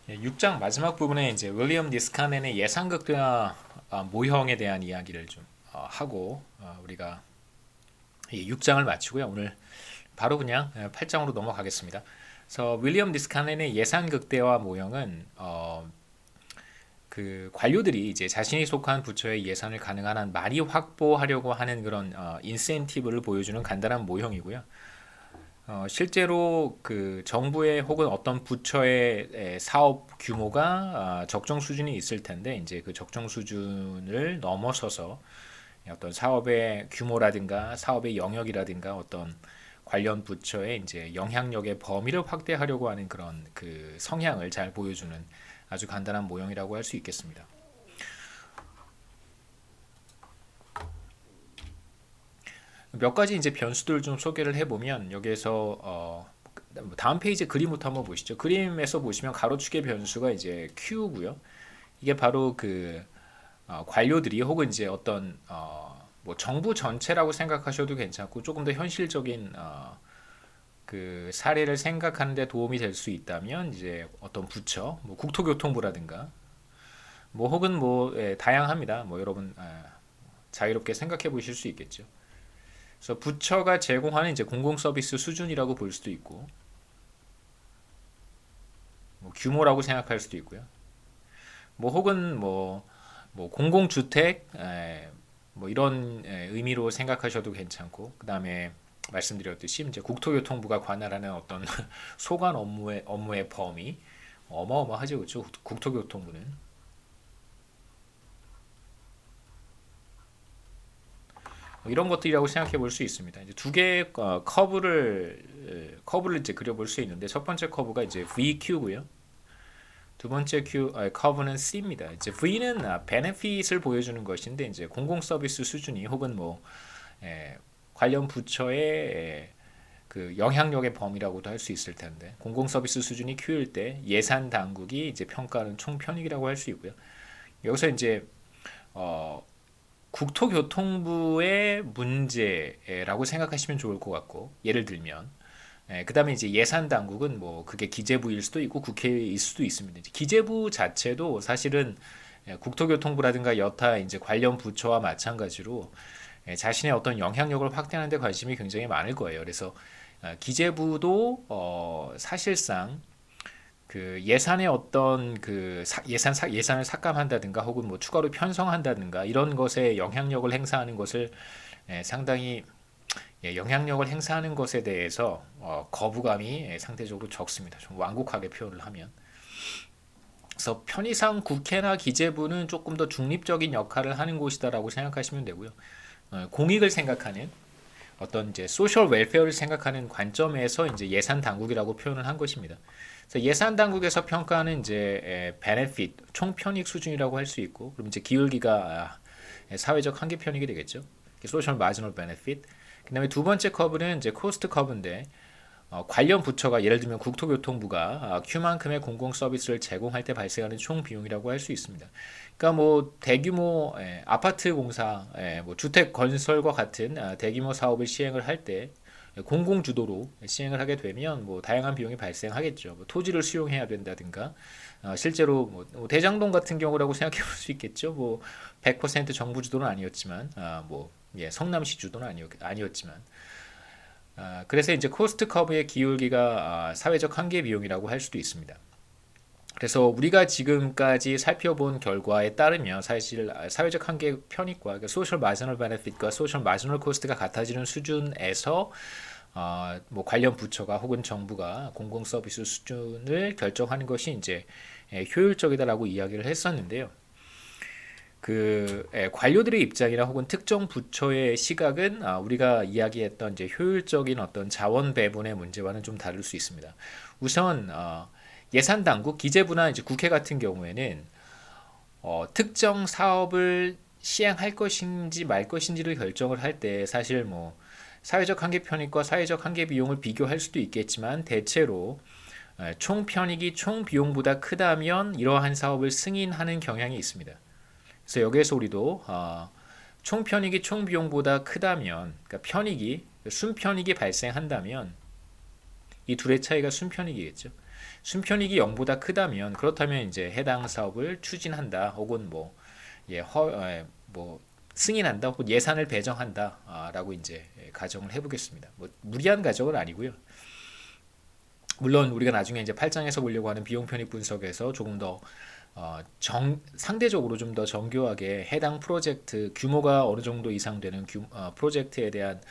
6장 마지막 부분에 이제 윌리엄 니스카넨의 예상극대화 모형에 대한 이야기를 좀 하고 우리가 이 6장을 마치고요. 오늘 바로 그냥 8장으로 넘어가겠습니다. 그래서 윌리엄 니스카넨의 예상극대화 모형은 그 관료들이 이제 자신이 속한 부처의 예산을 가능한 한 많이 확보하려고 하는 그런 인센티브를 보여주는 간단한 모형이고요. 실제로 그 정부의 혹은 어떤 부처의 사업 규모가 적정 수준이 있을 텐데 이제 그 적정 수준을 넘어서서 어떤 사업의 규모라든가 사업의 영역이라든가 어떤 관련 부처의 이제 영향력의 범위를 확대하려고 하는 그런 그 성향을 잘 보여주는 아주 간단한 모형이라고 할 수 있겠습니다. 몇 가지 이제 변수들 좀 소개를 해보면 여기에서 다음 페이지 그림부터 한번 보시죠. 그림에서 보시면 가로축의 변수가 이제 Q고요. 이게 바로 그 관료들이 혹은 이제 어떤 뭐 정부 전체라고 생각하셔도 괜찮고 조금 더 현실적인 그 사례를 생각하는 데 도움이 될 수 있다면 이제 어떤 부처, 뭐 국토교통부라든가 뭐 혹은 뭐 다양합니다. 뭐 여러분 자유롭게 생각해 보실 수 있겠죠. 그래서 부처가 제공하는 이제 공공 서비스 수준이라고 볼 수도 있고, 뭐 규모라고 생각할 수도 있고요. 뭐 혹은 뭐 공공주택, 뭐 이런 의미로 생각하셔도 괜찮고, 그 다음에 말씀드렸듯이 이제 국토교통부가 관할하는 어떤 소관 업무의 범위 어마어마하죠, 그렇죠? 국토교통부는. 뭐 이런 것들이라고 생각해 볼 수 있습니다. 이제 두 개의 커브를 이제 그려볼 수 있는데 첫 번째 커브가 이제 VQ고요. 두 번째 커브는 C입니다. 이제 V는 베네핏을 보여주는 것인데 이제 공공 서비스 수준이 혹은 뭐 관련 부처의 그 영향력의 범위라고도 할 수 있을 텐데 공공 서비스 수준이 Q일 때 예산 당국이 이제 평가하는 총 편익이라고 할 수 있고요. 여기서 이제 어, 국토교통부의 문제라고 생각하시면 좋을 것 같고 예를 들면 그 다음에 이제 예산 당국은 뭐 그게 기재부일 수도 있고 국회일 수도 있습니다. 기재부 자체도 사실은 국토교통부라든가 여타 이제 관련 부처와 마찬가지로 자신의 어떤 영향력을 확대하는 데 관심이 굉장히 많을 거예요. 그래서 기재부도 사실상 그 예산의 어떤 그 예산을 삭감한다든가 혹은 뭐 추가로 편성한다든가 이런 것에 영향력을 행사하는 것을 상당히 영향력을 행사하는 것에 대해서 거부감이 상대적으로 적습니다. 좀 완곡하게 표현을 하면. 그래서 편의상 국회나 기재부는 조금 더 중립적인 역할을 하는 곳이다라고 생각하시면 되고요. 공익을 생각하는 어떤 이제 소셜 웰페어를 생각하는 관점에서 이제 예산 당국이라고 표현을 한 것입니다. 그래서 예산 당국에서 평가하는 이제 베네핏 총 편익 수준이라고 할 수 있고, 그럼 이제 기울기가 사회적 한계 편익이 되겠죠. 소셜 마지널 베네핏. 그다음에 두 번째 커브는 이제 코스트 커브인데 관련 부처가 예를 들면 국토교통부가 Q만큼의 공공 서비스를 제공할 때 발생하는 총 비용이라고 할 수 있습니다. 그러니까 뭐 대규모 아파트 공사, 뭐 주택 건설과 같은 대규모 사업을 시행을 할 때 공공 주도로 시행을 하게 되면 뭐 다양한 비용이 발생하겠죠. 뭐 토지를 수용해야 된다든가 실제로 뭐 대장동 같은 경우라고 생각해 볼 수 있겠죠. 뭐 100% 정부 주도는 아니었지만 뭐 성남시 주도는 아니었지만 그래서 이제 코스트 커브의 기울기가 사회적 한계 비용이라고 할 수도 있습니다. 그래서 우리가 지금까지 살펴본 결과에 따르면 사실 사회적 한계 편익과 그러니까 소셜 마지널 베네핏과 소셜 마지널 코스트가 같아지는 수준에서 뭐 관련 부처가 혹은 정부가 공공 서비스 수준을 결정하는 것이 이제 효율적이다라고 이야기를 했었는데요. 그 관료들의 입장이나 혹은 특정 부처의 시각은 우리가 이야기했던 이제 효율적인 어떤 자원 배분의 문제와는 좀 다를 수 있습니다. 우선 예산 당국, 기재부나 이제 국회 같은 경우에는 특정 사업을 시행할 것인지 말 것인지를 결정을 할 때 사실 뭐 사회적 한계 편익과 사회적 한계 비용을 비교할 수도 있겠지만 대체로 총 편익이 총 비용보다 크다면 이러한 사업을 승인하는 경향이 있습니다. 그래서 여기에서 우리도 총 편익이 총 비용보다 크다면, 그러니까 순편익이 발생한다면 이 둘의 차이가 순편익이겠죠. 순편익이 0보다 크다면 그렇다면 이제 해당 사업을 추진한다 혹은 뭐 뭐 승인한다 혹은 예산을 배정한다 라고 이제 가정을 해보겠습니다. 뭐 무리한 가정은 아니고요. 물론 우리가 나중에 이제 8장에서 보려고 하는 비용 편익 분석에서 조금 더 상대적으로 좀 더 정교하게 해당 프로젝트 규모가 어느 정도 이상 되는 프로젝트에 대한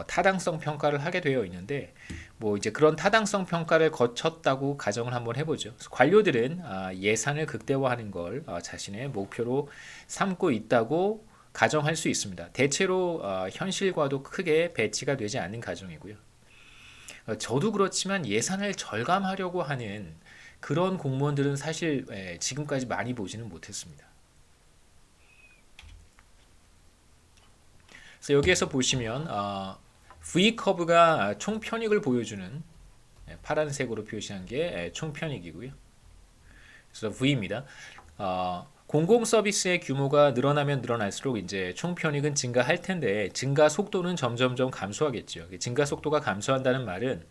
타당성 평가를 하게 되어 있는데 뭐 이제 그런 타당성 평가를 거쳤다고 가정을 한번 해보죠. 관료들은 예산을 극대화하는 걸 자신의 목표로 삼고 있다고 가정할 수 있습니다. 대체로 현실과도 크게 배치가 되지 않는 가정이고요. 저도 그렇지만 예산을 절감하려고 하는 그런 공무원들은 사실 지금까지 많이 보지는 못했습니다. 그래서 여기에서 보시면 V 커브가 총 편익을 보여주는 파란색으로 표시한 게 총 편익이고요. 그래서 V입니다. 공공 서비스의 규모가 늘어나면 늘어날수록 이제 총 편익은 증가할 텐데 증가 속도는 점점점 감소하겠죠. 증가 속도가 감소한다는 말은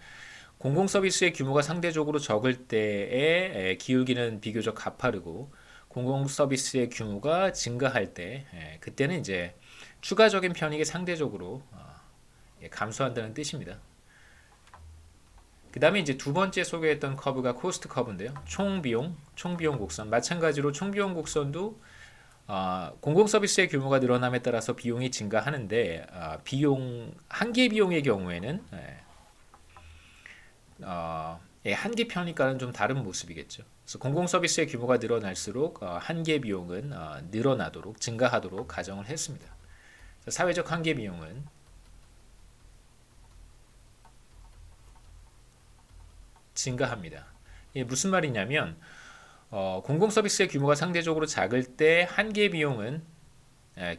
공공 서비스의 규모가 상대적으로 적을 때에 기울기는 비교적 가파르고 공공 서비스의 규모가 증가할 때 그때는 이제 추가적인 편익이 상대적으로 감소한다는 뜻입니다. 그 다음에 이제 두 번째 소개했던 커브가 코스트 커브인데요. 총비용 곡선. 마찬가지로 총비용 곡선도 공공 서비스의 규모가 늘어남에 따라서 비용이 증가하는데 한계 비용의 경우에는 한계 편익과는 좀 다른 모습이겠죠. 그래서 공공 서비스의 규모가 늘어날수록 한계 비용은 늘어나도록 증가하도록 가정을 했습니다. 사회적 한계 비용은 증가합니다. 이게 무슨 말이냐면 공공 서비스의 규모가 상대적으로 작을 때 한계 비용은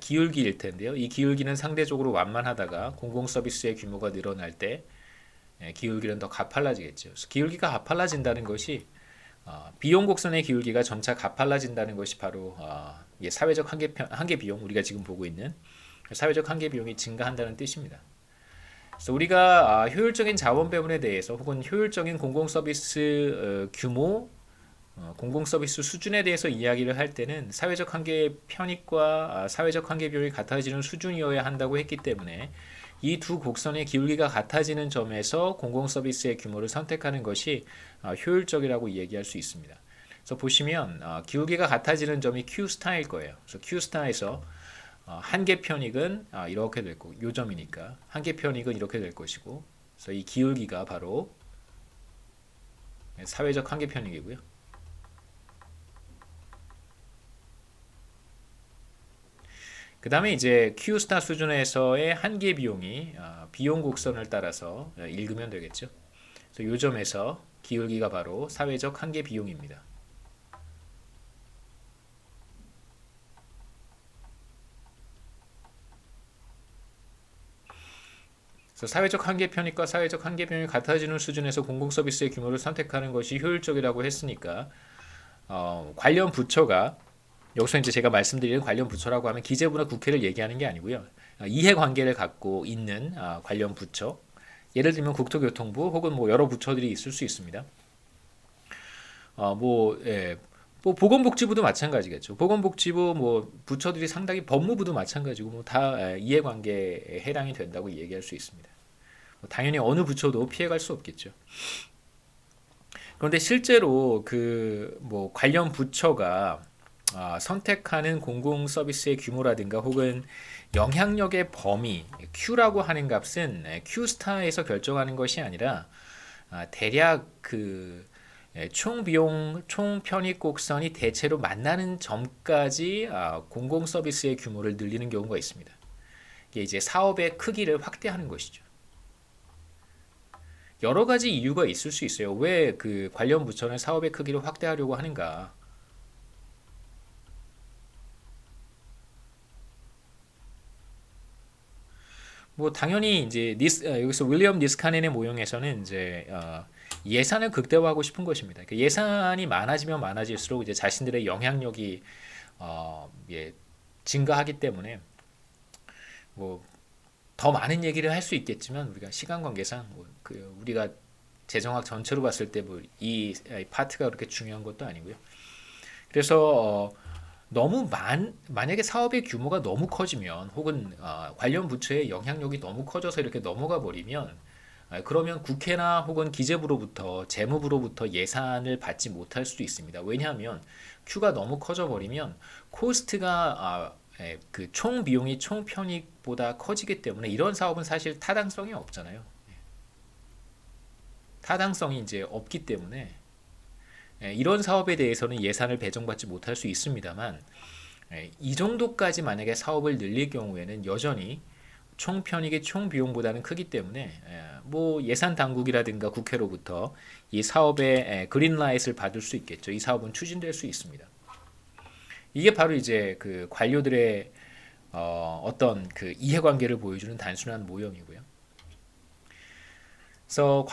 기울기일 텐데요. 이 기울기는 상대적으로 완만하다가 공공 서비스의 규모가 늘어날 때 기울기는 더 가팔라지겠죠. 그래서 기울기가 가팔라진다는 것이 비용 곡선의 기울기가 점차 가팔라진다는 것이 바로 사회적 한계 비용, 우리가 지금 보고 있는 사회적 한계 비용이 증가한다는 뜻입니다. 그래서 우리가 효율적인 자원 배분에 대해서 혹은 효율적인 공공 서비스 규모, 공공 서비스 수준에 대해서 이야기를 할 때는 사회적 한계 편익과 사회적 한계 비용이 같아지는 수준이어야 한다고 했기 때문에 이 두 곡선의 기울기가 같아지는 점에서 공공 서비스의 규모를 선택하는 것이 효율적이라고 얘기할 수 있습니다. 그래서 보시면 기울기가 같아지는 점이 Q스타일 거예요. 그래서 Q스타에서 한계 편익은 이렇게 될 거고, 요 점이니까 한계 편익은 이렇게 될 것이고, 그래서 이 기울기가 바로 사회적 한계 편익이고요. 그 다음에 이제 Q스타 수준에서의 한계 비용이 비용 곡선을 따라서 읽으면 되겠죠. 그래서 요 점에서 기울기가 바로 사회적 한계 비용입니다. 그래서 사회적 한계 편익과 사회적 한계 비용이 같아지는 수준에서 공공 서비스의 규모를 선택하는 것이 효율적이라고 했으니까 관련 부처가 여기서 이제 제가 말씀드리는 관련 부처라고 하면 기재부나 국회를 얘기하는 게 아니고요. 이해관계를 갖고 있는 관련 부처, 예를 들면 국토교통부 혹은 뭐 여러 부처들이 있을 수 있습니다. 뭐 보건복지부도 마찬가지겠죠. 보건복지부 뭐 부처들이 상당히 법무부도 마찬가지고 뭐 다 이해관계에 해당이 된다고 얘기할 수 있습니다. 당연히 어느 부처도 피해갈 수 없겠죠. 그런데 실제로 그 뭐 관련 부처가 선택하는 공공 서비스의 규모라든가 혹은 영향력의 범위 Q라고 하는 값은 Q스타에서 결정하는 것이 아니라 대략 그 총 비용, 총 편익 곡선이 대체로 만나는 점까지 공공 서비스의 규모를 늘리는 경우가 있습니다. 이게 이제 사업의 크기를 확대하는 것이죠. 여러 가지 이유가 있을 수 있어요. 왜 그 관련 부처는 사업의 크기를 확대하려고 하는가? 뭐 당연히 이제 여기서 윌리엄 니스카넨의 모형에서는 이제 예산을 극대화하고 싶은 것입니다. 그러니까 예산이 많아지면 많아질수록 이제 자신들의 영향력이 증가하기 때문에 뭐 더 많은 얘기를 할 수 있겠지만 우리가 시간 관계상 우리가 재정학 전체로 봤을 때 뭐 이 파트가 그렇게 중요한 것도 아니고요. 그래서 너무 만약에 사업의 규모가 너무 커지면 혹은 관련 부처의 영향력이 너무 커져서 이렇게 넘어가 버리면 그러면 국회나 혹은 기재부로부터 재무부로부터 예산을 받지 못할 수도 있습니다. 왜냐하면 큐가 너무 커져 버리면 코스트가 그 총 비용이 총 편익보다 커지기 때문에 이런 사업은 사실 타당성이 없잖아요. 타당성이 이제 없기 때문에 이런 사업에 대해서는 예산을 배정받지 못할 수 있습니다만 이 정도까지 만약에 사업을 늘릴 경우에는 여전히 총 편익이 총 비용보다는 크기 때문에 뭐 예산 당국이라든가 국회로부터 이 사업의 그린라이트를 받을 수 있겠죠. 이 사업은 추진될 수 있습니다. 이게 바로 이제 그 관료들의 어떤 그 이해관계를 보여주는 단순한 모형이고요. 그래서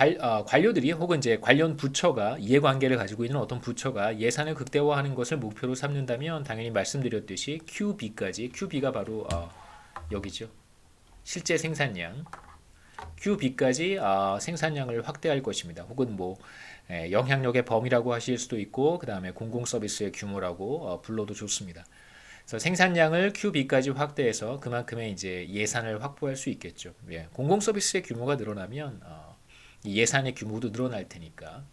관료들이 혹은 이제 관련 부처가 이해관계를 가지고 있는 어떤 부처가 예산을 극대화하는 것을 목표로 삼는다면 당연히 말씀드렸듯이 QB까지 QB가 바로 여기죠. 실제 생산량 QB까지 생산량을 확대할 것입니다. 혹은 뭐 영향력의 범위라고 하실 수도 있고 그 다음에 공공 서비스의 규모라고 불러도 좋습니다. 그래서 생산량을 QB까지 확대해서 그만큼의 이제 예산을 확보할 수 있겠죠. 예, 공공 서비스의 규모가 늘어나면 예산의 규모도 늘어날 테니까.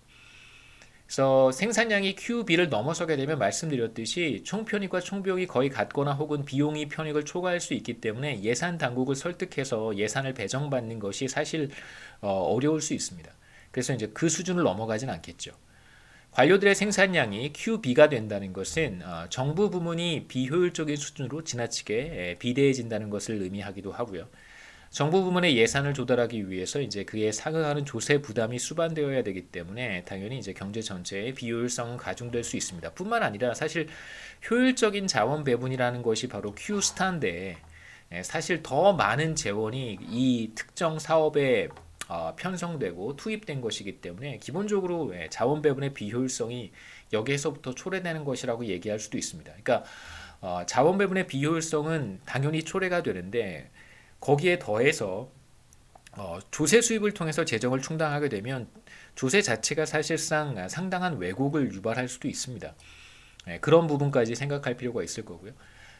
그래서 생산량이 QB를 넘어서게 되면 말씀드렸듯이 총편익과 총비용이 거의 같거나 혹은 비용이 편익을 초과할 수 있기 때문에 예산 당국을 설득해서 예산을 배정받는 것이 사실 어려울 수 있습니다. 그래서 이제 그 수준을 넘어가진 않겠죠. 관료들의 생산량이 QB가 된다는 것은 정부 부문이 비효율적인 수준으로 지나치게 비대해진다는 것을 의미하기도 하고요. 정부 부문의 예산을 조달하기 위해서 이제 그에 상응하는 조세 부담이 수반되어야 되기 때문에 당연히 이제 경제 전체의 비효율성은 가중될 수 있습니다. 뿐만 아니라 사실 효율적인 자원 배분이라는 것이 바로 Q스타인데 사실 더 많은 재원이 이 특정 사업에 편성되고 투입된 것이기 때문에 기본적으로 자원 배분의 비효율성이 여기에서부터 초래되는 것이라고 얘기할 수도 있습니다. 그러니까 자원 배분의 비효율성은 당연히 초래가 되는데 거기에 더해서 조세 수입을 통해서 재정을 충당하게 되면 조세 자체가 사실상 상당한 왜곡을 유발할 수도 있습니다. 그런 부분까지 생각할 필요가 있을 거고요.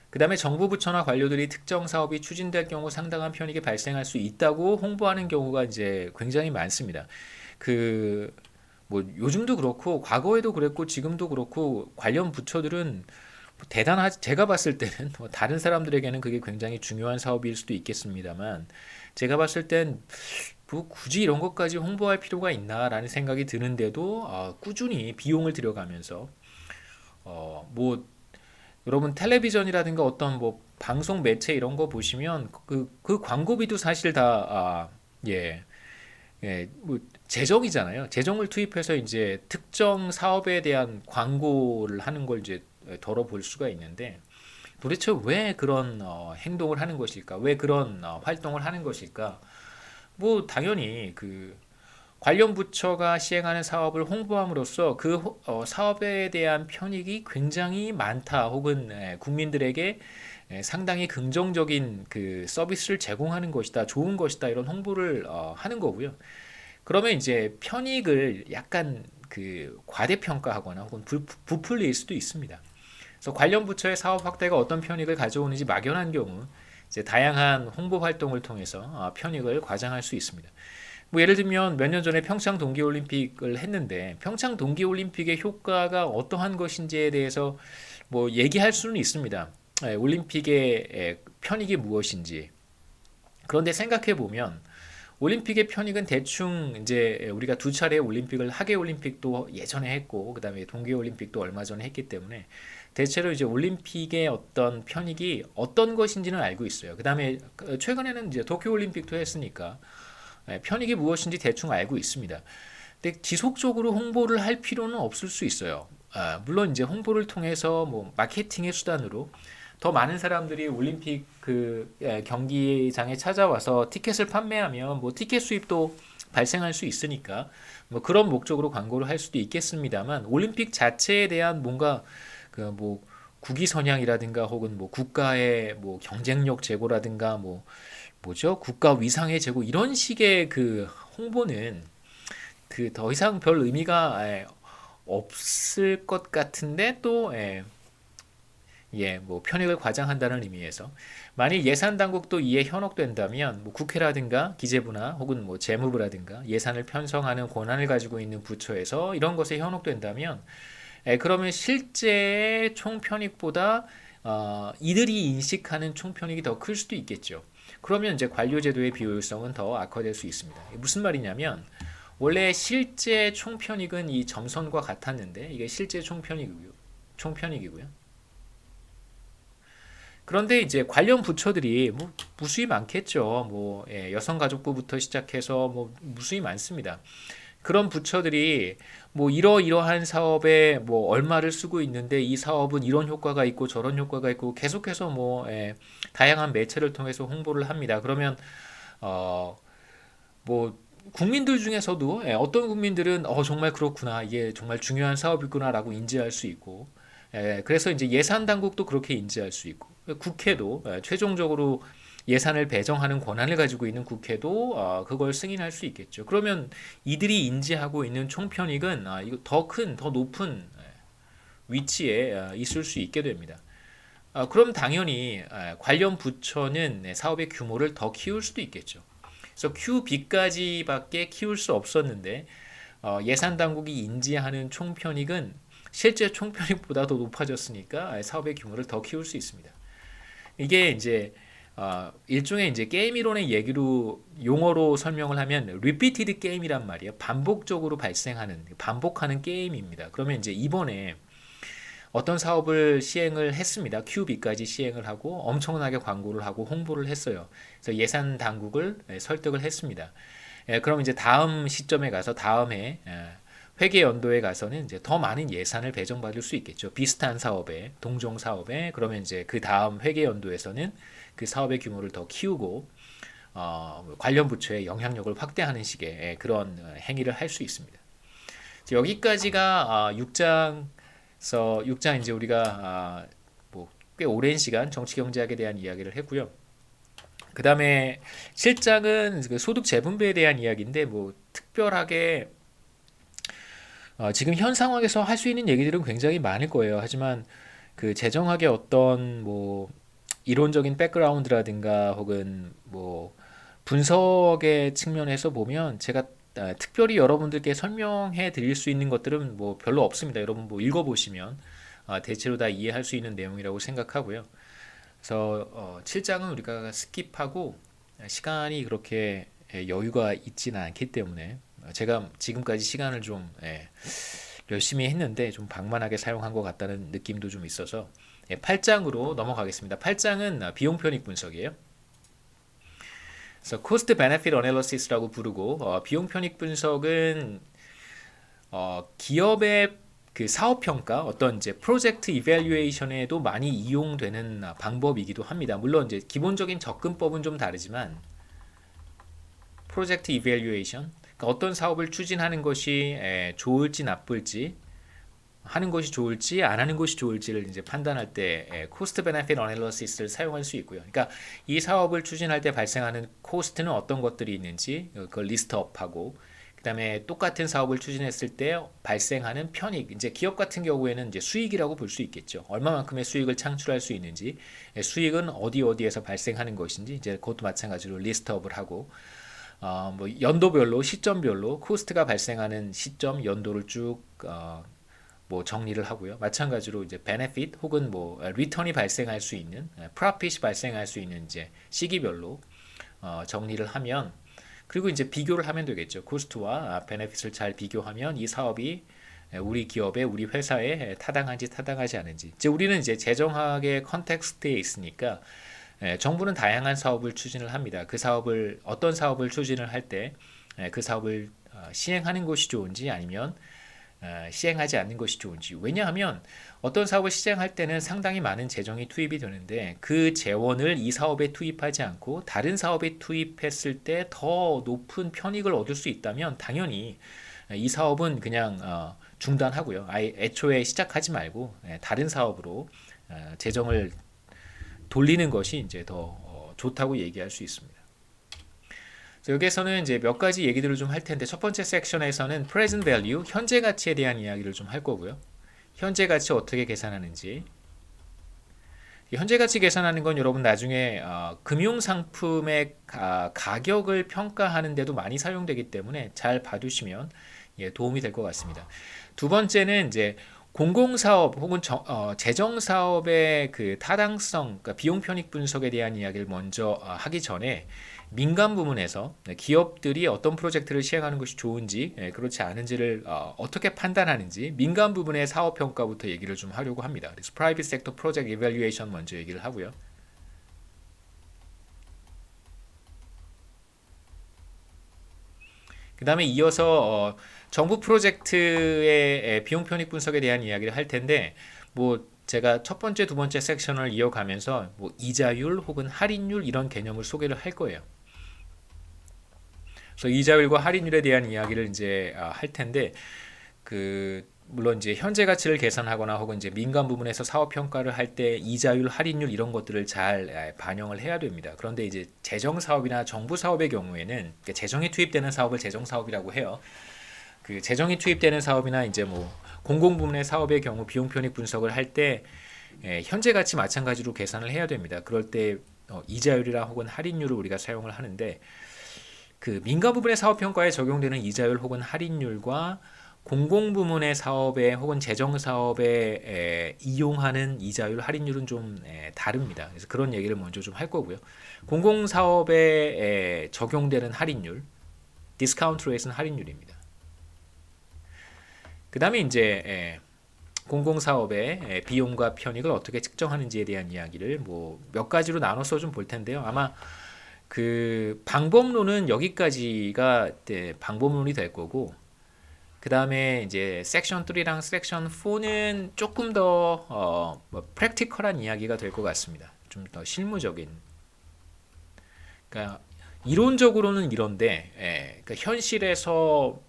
그 다음에 정부 부처나 관료들이 특정 사업이 추진될 경우 상당한 편익이 발생할 수 있다고 홍보하는 경우가 이제 굉장히 많습니다. 그 뭐 요즘도 그렇고 과거에도 그랬고 지금도 그렇고 관련 부처들은 대단하지. 제가 봤을 때는 뭐 다른 사람들에게는 그게 굉장히 중요한 사업일 수도 있겠습니다만 제가 봤을 땐 뭐 굳이 이런 것까지 홍보할 필요가 있나라는 생각이 드는데도 꾸준히 비용을 들여가면서 뭐 여러분 텔레비전이라든가 어떤 뭐 방송 매체 이런 거 보시면 그 광고비도 사실 다 뭐 재정이잖아요. 재정을 투입해서 이제 특정 사업에 대한 광고를 하는 걸 이제 덜어볼 수가 있는데 도대체 왜 그런 행동을 하는 것일까? 왜 그런 활동을 하는 것일까? 뭐 당연히 그 관련 부처가 시행하는 사업을 홍보함으로써 그 사업에 대한 편익이 굉장히 많다 혹은 국민들에게 상당히 긍정적인 그 서비스를 제공하는 것이다, 좋은 것이다 이런 홍보를 하는 거고요. 그러면 이제 편익을 약간 그 과대평가하거나 혹은 부풀릴 수도 있습니다. 그래서 관련 부처의 사업 확대가 어떤 편익을 가져오는지 막연한 경우 이제 다양한 홍보 활동을 통해서 편익을 과장할 수 있습니다. 뭐 예를 들면 몇 년 전에 평창 동계올림픽을 했는데 평창 동계올림픽의 효과가 어떠한 것인지에 대해서 뭐 얘기할 수는 있습니다. 올림픽의 편익이 무엇인지. 그런데 생각해 보면 올림픽의 편익은 대충 이제 우리가 두 차례 올림픽을 하계 올림픽도 예전에 했고 그다음에 동계 올림픽도 얼마 전에 했기 때문에 대체로 이제 올림픽의 어떤 편익이 어떤 것인지는 알고 있어요. 그다음에 최근에는 이제 도쿄 올림픽도 했으니까 편익이 무엇인지 대충 알고 있습니다. 근데 지속적으로 홍보를 할 필요는 없을 수 있어요. 물론 이제 홍보를 통해서 뭐 마케팅의 수단으로 더 많은 사람들이 올림픽 그 경기장에 찾아와서 티켓을 판매하면 뭐 티켓 수입도 발생할 수 있으니까 뭐 그런 목적으로 광고를 할 수도 있겠습니다만 올림픽 자체에 대한 뭔가 그 뭐 국위 선양이라든가 혹은 뭐 국가의 뭐 경쟁력 제고라든가 뭐 뭐죠 국가 위상의 제고 이런 식의 그 홍보는 그 더 이상 별 의미가 없을 것 같은데 또 뭐 편익을 과장한다는 의미에서 만일 예산 당국도 이에 현혹된다면 뭐 국회라든가 기재부나 혹은 뭐 재무부라든가 예산을 편성하는 권한을 가지고 있는 부처에서 이런 것에 현혹된다면 그러면 실제 총편익보다 이들이 인식하는 총편익이 더 클 수도 있겠죠. 그러면 이제 관료제도의 비효율성은 더 악화될 수 있습니다. 무슨 말이냐면 원래 실제 총편익은 이 점선과 같았는데 이게 실제 총편익이고요. 그런데 이제 관련 부처들이 뭐 무수히 많겠죠. 뭐 여성가족부부터 시작해서 뭐 무수히 많습니다. 그런 부처들이 뭐 이러이러한 사업에 뭐 얼마를 쓰고 있는데 이 사업은 이런 효과가 있고 저런 효과가 있고 계속해서 뭐 다양한 매체를 통해서 홍보를 합니다. 그러면 어 뭐 국민들 중에서도 어떤 국민들은 정말 그렇구나 이게 정말 중요한 사업이구나라고 인지할 수 있고 그래서 이제 예산 당국도 그렇게 인지할 수 있고 국회도 최종적으로 예산을 배정하는 권한을 가지고 있는 국회도 그걸 승인할 수 있겠죠. 그러면 이들이 인지하고 있는 총편익은 이거 더 큰, 더 높은 위치에 있을 수 있게 됩니다. 그럼 당연히 관련 부처는 사업의 규모를 더 키울 수도 있겠죠. 그래서 QB까지밖에 키울 수 없었는데 예산 당국이 인지하는 총편익은 실제 총편익보다 더 높아졌으니까 사업의 규모를 더 키울 수 있습니다. 이게 이제 일종의 이제 게임 이론의 얘기로 용어로 설명을 하면 repeated 게임이란 말이에요. 반복적으로 발생하는 반복하는 게임입니다. 그러면 이제 이번에 어떤 사업을 시행을 했습니다. QB까지 시행을 하고 엄청나게 광고를 하고 홍보를 했어요. 그래서 예산 당국을 설득을 했습니다. 그럼 이제 다음 시점에 가서 다음에 회계 연도에 가서는 이제 더 많은 예산을 배정받을 수 있겠죠. 비슷한 사업에, 동종 사업에, 그러면 이제 그 다음 회계 연도에서는 그 사업의 규모를 더 키우고 관련 부처의 영향력을 확대하는 식의 그런 행위를 할 수 있습니다. 여기까지가 6장 이제 우리가 뭐 꽤 오랜 시간 정치 경제학에 대한 이야기를 했고요. 그 다음에 7장은 그 소득 재분배에 대한 이야기인데 뭐 특별하게 지금 현 상황에서 할 수 있는 얘기들은 굉장히 많을 거예요. 하지만 그 재정학의 어떤 뭐 이론적인 백그라운드라든가 혹은 뭐 분석의 측면에서 보면 제가 특별히 여러분들께 설명해 드릴 수 있는 것들은 뭐 별로 없습니다. 여러분 뭐 읽어보시면 대체로 다 이해할 수 있는 내용이라고 생각하고요. 그래서 7장은 우리가 스킵하고 시간이 그렇게 여유가 있지는 않기 때문에 제가 지금까지 시간을 좀 열심히 했는데 좀 방만하게 사용한 것 같다는 느낌도 좀 있어서 8장으로 넘어가겠습니다. 8장은 비용 편익 분석이에요. 그래서 Cost Benefit Analysis라고 부르고 비용 편익 분석은 기업의 그 사업 평가 어떤 이제 프로젝트 이밸류에이션에도 많이 이용되는 방법이기도 합니다. 물론 이제 기본적인 접근법은 좀 다르지만 프로젝트 이밸류에이션 그러니까 어떤 사업을 추진하는 것이 좋을지 나쁠지 하는 것이 좋을지 안 하는 것이 좋을지를 이제 판단할 때 코스트 베네핏 어널리시스를 사용할 수 있고요. 그러니까 이 사업을 추진할 때 발생하는 코스트는 어떤 것들이 있는지 그걸 리스트업하고 그다음에 똑같은 사업을 추진했을 때 발생하는 편익 이제 기업 같은 경우에는 이제 수익이라고 볼 수 있겠죠. 얼마만큼의 수익을 창출할 수 있는지 수익은 어디에서 발생하는 것인지 이제 그것도 마찬가지로 리스트업을 하고 뭐 연도별로 시점별로 코스트가 발생하는 시점 연도를 쭉 뭐 정리를 하고요. 마찬가지로 이제 베네핏 혹은 뭐 리턴이 발생할 수 있는 프로핏이 발생할 수 있는 이제 시기별로 정리를 하면 그리고 이제 비교를 하면 되겠죠. 코스트와 베네핏을 잘 비교하면 이 사업이 우리 기업에 우리 회사에 타당한지 타당하지 않은지 이제 우리는 이제 재정학의 컨텍스트에 있으니까 정부는 다양한 사업을 추진을 합니다. 그 사업을 어떤 사업을 추진을 할 때 그 사업을 시행하는 것이 좋은지 아니면 시행하지 않는 것이 좋은지 왜냐하면 어떤 사업을 시행할 때는 상당히 많은 재정이 투입이 되는데 그 재원을 이 사업에 투입하지 않고 다른 사업에 투입했을 때 더 높은 편익을 얻을 수 있다면 당연히 이 사업은 그냥 중단하고요. 아예 애초에 시작하지 말고 다른 사업으로 재정을 돌리는 것이 이제 더 좋다고 얘기할 수 있습니다. 그래서 여기에서는 이제 몇 가지 얘기들을 좀 할 텐데 첫 번째 섹션에서는 present value, 현재 가치에 대한 이야기를 좀 할 거고요. 현재 가치 어떻게 계산하는지. 현재 가치 계산하는 건 여러분 나중에 금융 상품의 가격을 평가하는 데도 많이 사용되기 때문에 잘 봐두시면 도움이 될 것 같습니다. 두 번째는 이제 공공사업 혹은 재정사업의 그 타당성, 그러니까 비용 편익 분석에 대한 이야기를 먼저 하기 전에 민간 부문에서 기업들이 어떤 프로젝트를 시행하는 것이 좋은지 그렇지 않은지를 어떻게 판단하는지 민간 부분의 사업 평가부터 얘기를 좀 하려고 합니다. 그래서 Private Sector Project Evaluation 먼저 얘기를 하고요. 그 다음에 이어서 정부 프로젝트의 비용 편익 분석에 대한 이야기를 할 텐데 뭐 제가 첫 번째, 두 번째 섹션을 이어가면서 뭐 이자율 혹은 할인율 이런 개념을 소개를 할 거예요. 그래서 이자율과 할인율에 대한 이야기를 이제 할 텐데 물론 이제 현재 가치를 계산하거나 혹은 이제 민간 부문에서 사업 평가를 할 때 이자율, 할인율 이런 것들을 잘 반영을 해야 됩니다. 그런데 이제 재정 사업이나 정부 사업의 경우에는 재정이 투입되는 사업을 재정 사업이라고 해요. 그 재정이 투입되는 사업이나 이제 뭐 공공 부문의 사업의 경우 비용 편익 분석을 할 때 현재 가치 마찬가지로 계산을 해야 됩니다. 그럴 때 이자율이나 혹은 할인율을 우리가 사용을 하는데 그 민간 부분의 사업 평가에 적용되는 이자율 혹은 할인율과 공공 부문의 사업에 혹은 재정 사업에 이용하는 이자율 할인율은 좀 다릅니다. 그래서 그런 얘기를 먼저 좀 할 거고요. 공공 사업에 적용되는 할인율, 디스카운트 레이트는 할인율입니다. 그 다음에 이제 공공 사업의 비용과 편익을 어떻게 측정하는지에 대한 이야기를 뭐 몇 가지로 나눠서 좀 볼 텐데요. 아마 그 방법론은 여기까지가 방법론이 될 거고 그 다음에 이제 섹션 3랑 섹션 4는 조금 더 프랙티컬한 이야기가 될 것 같습니다. 좀 더 실무적인. 그러니까 이론적으로는 이런데 그러니까 현실에서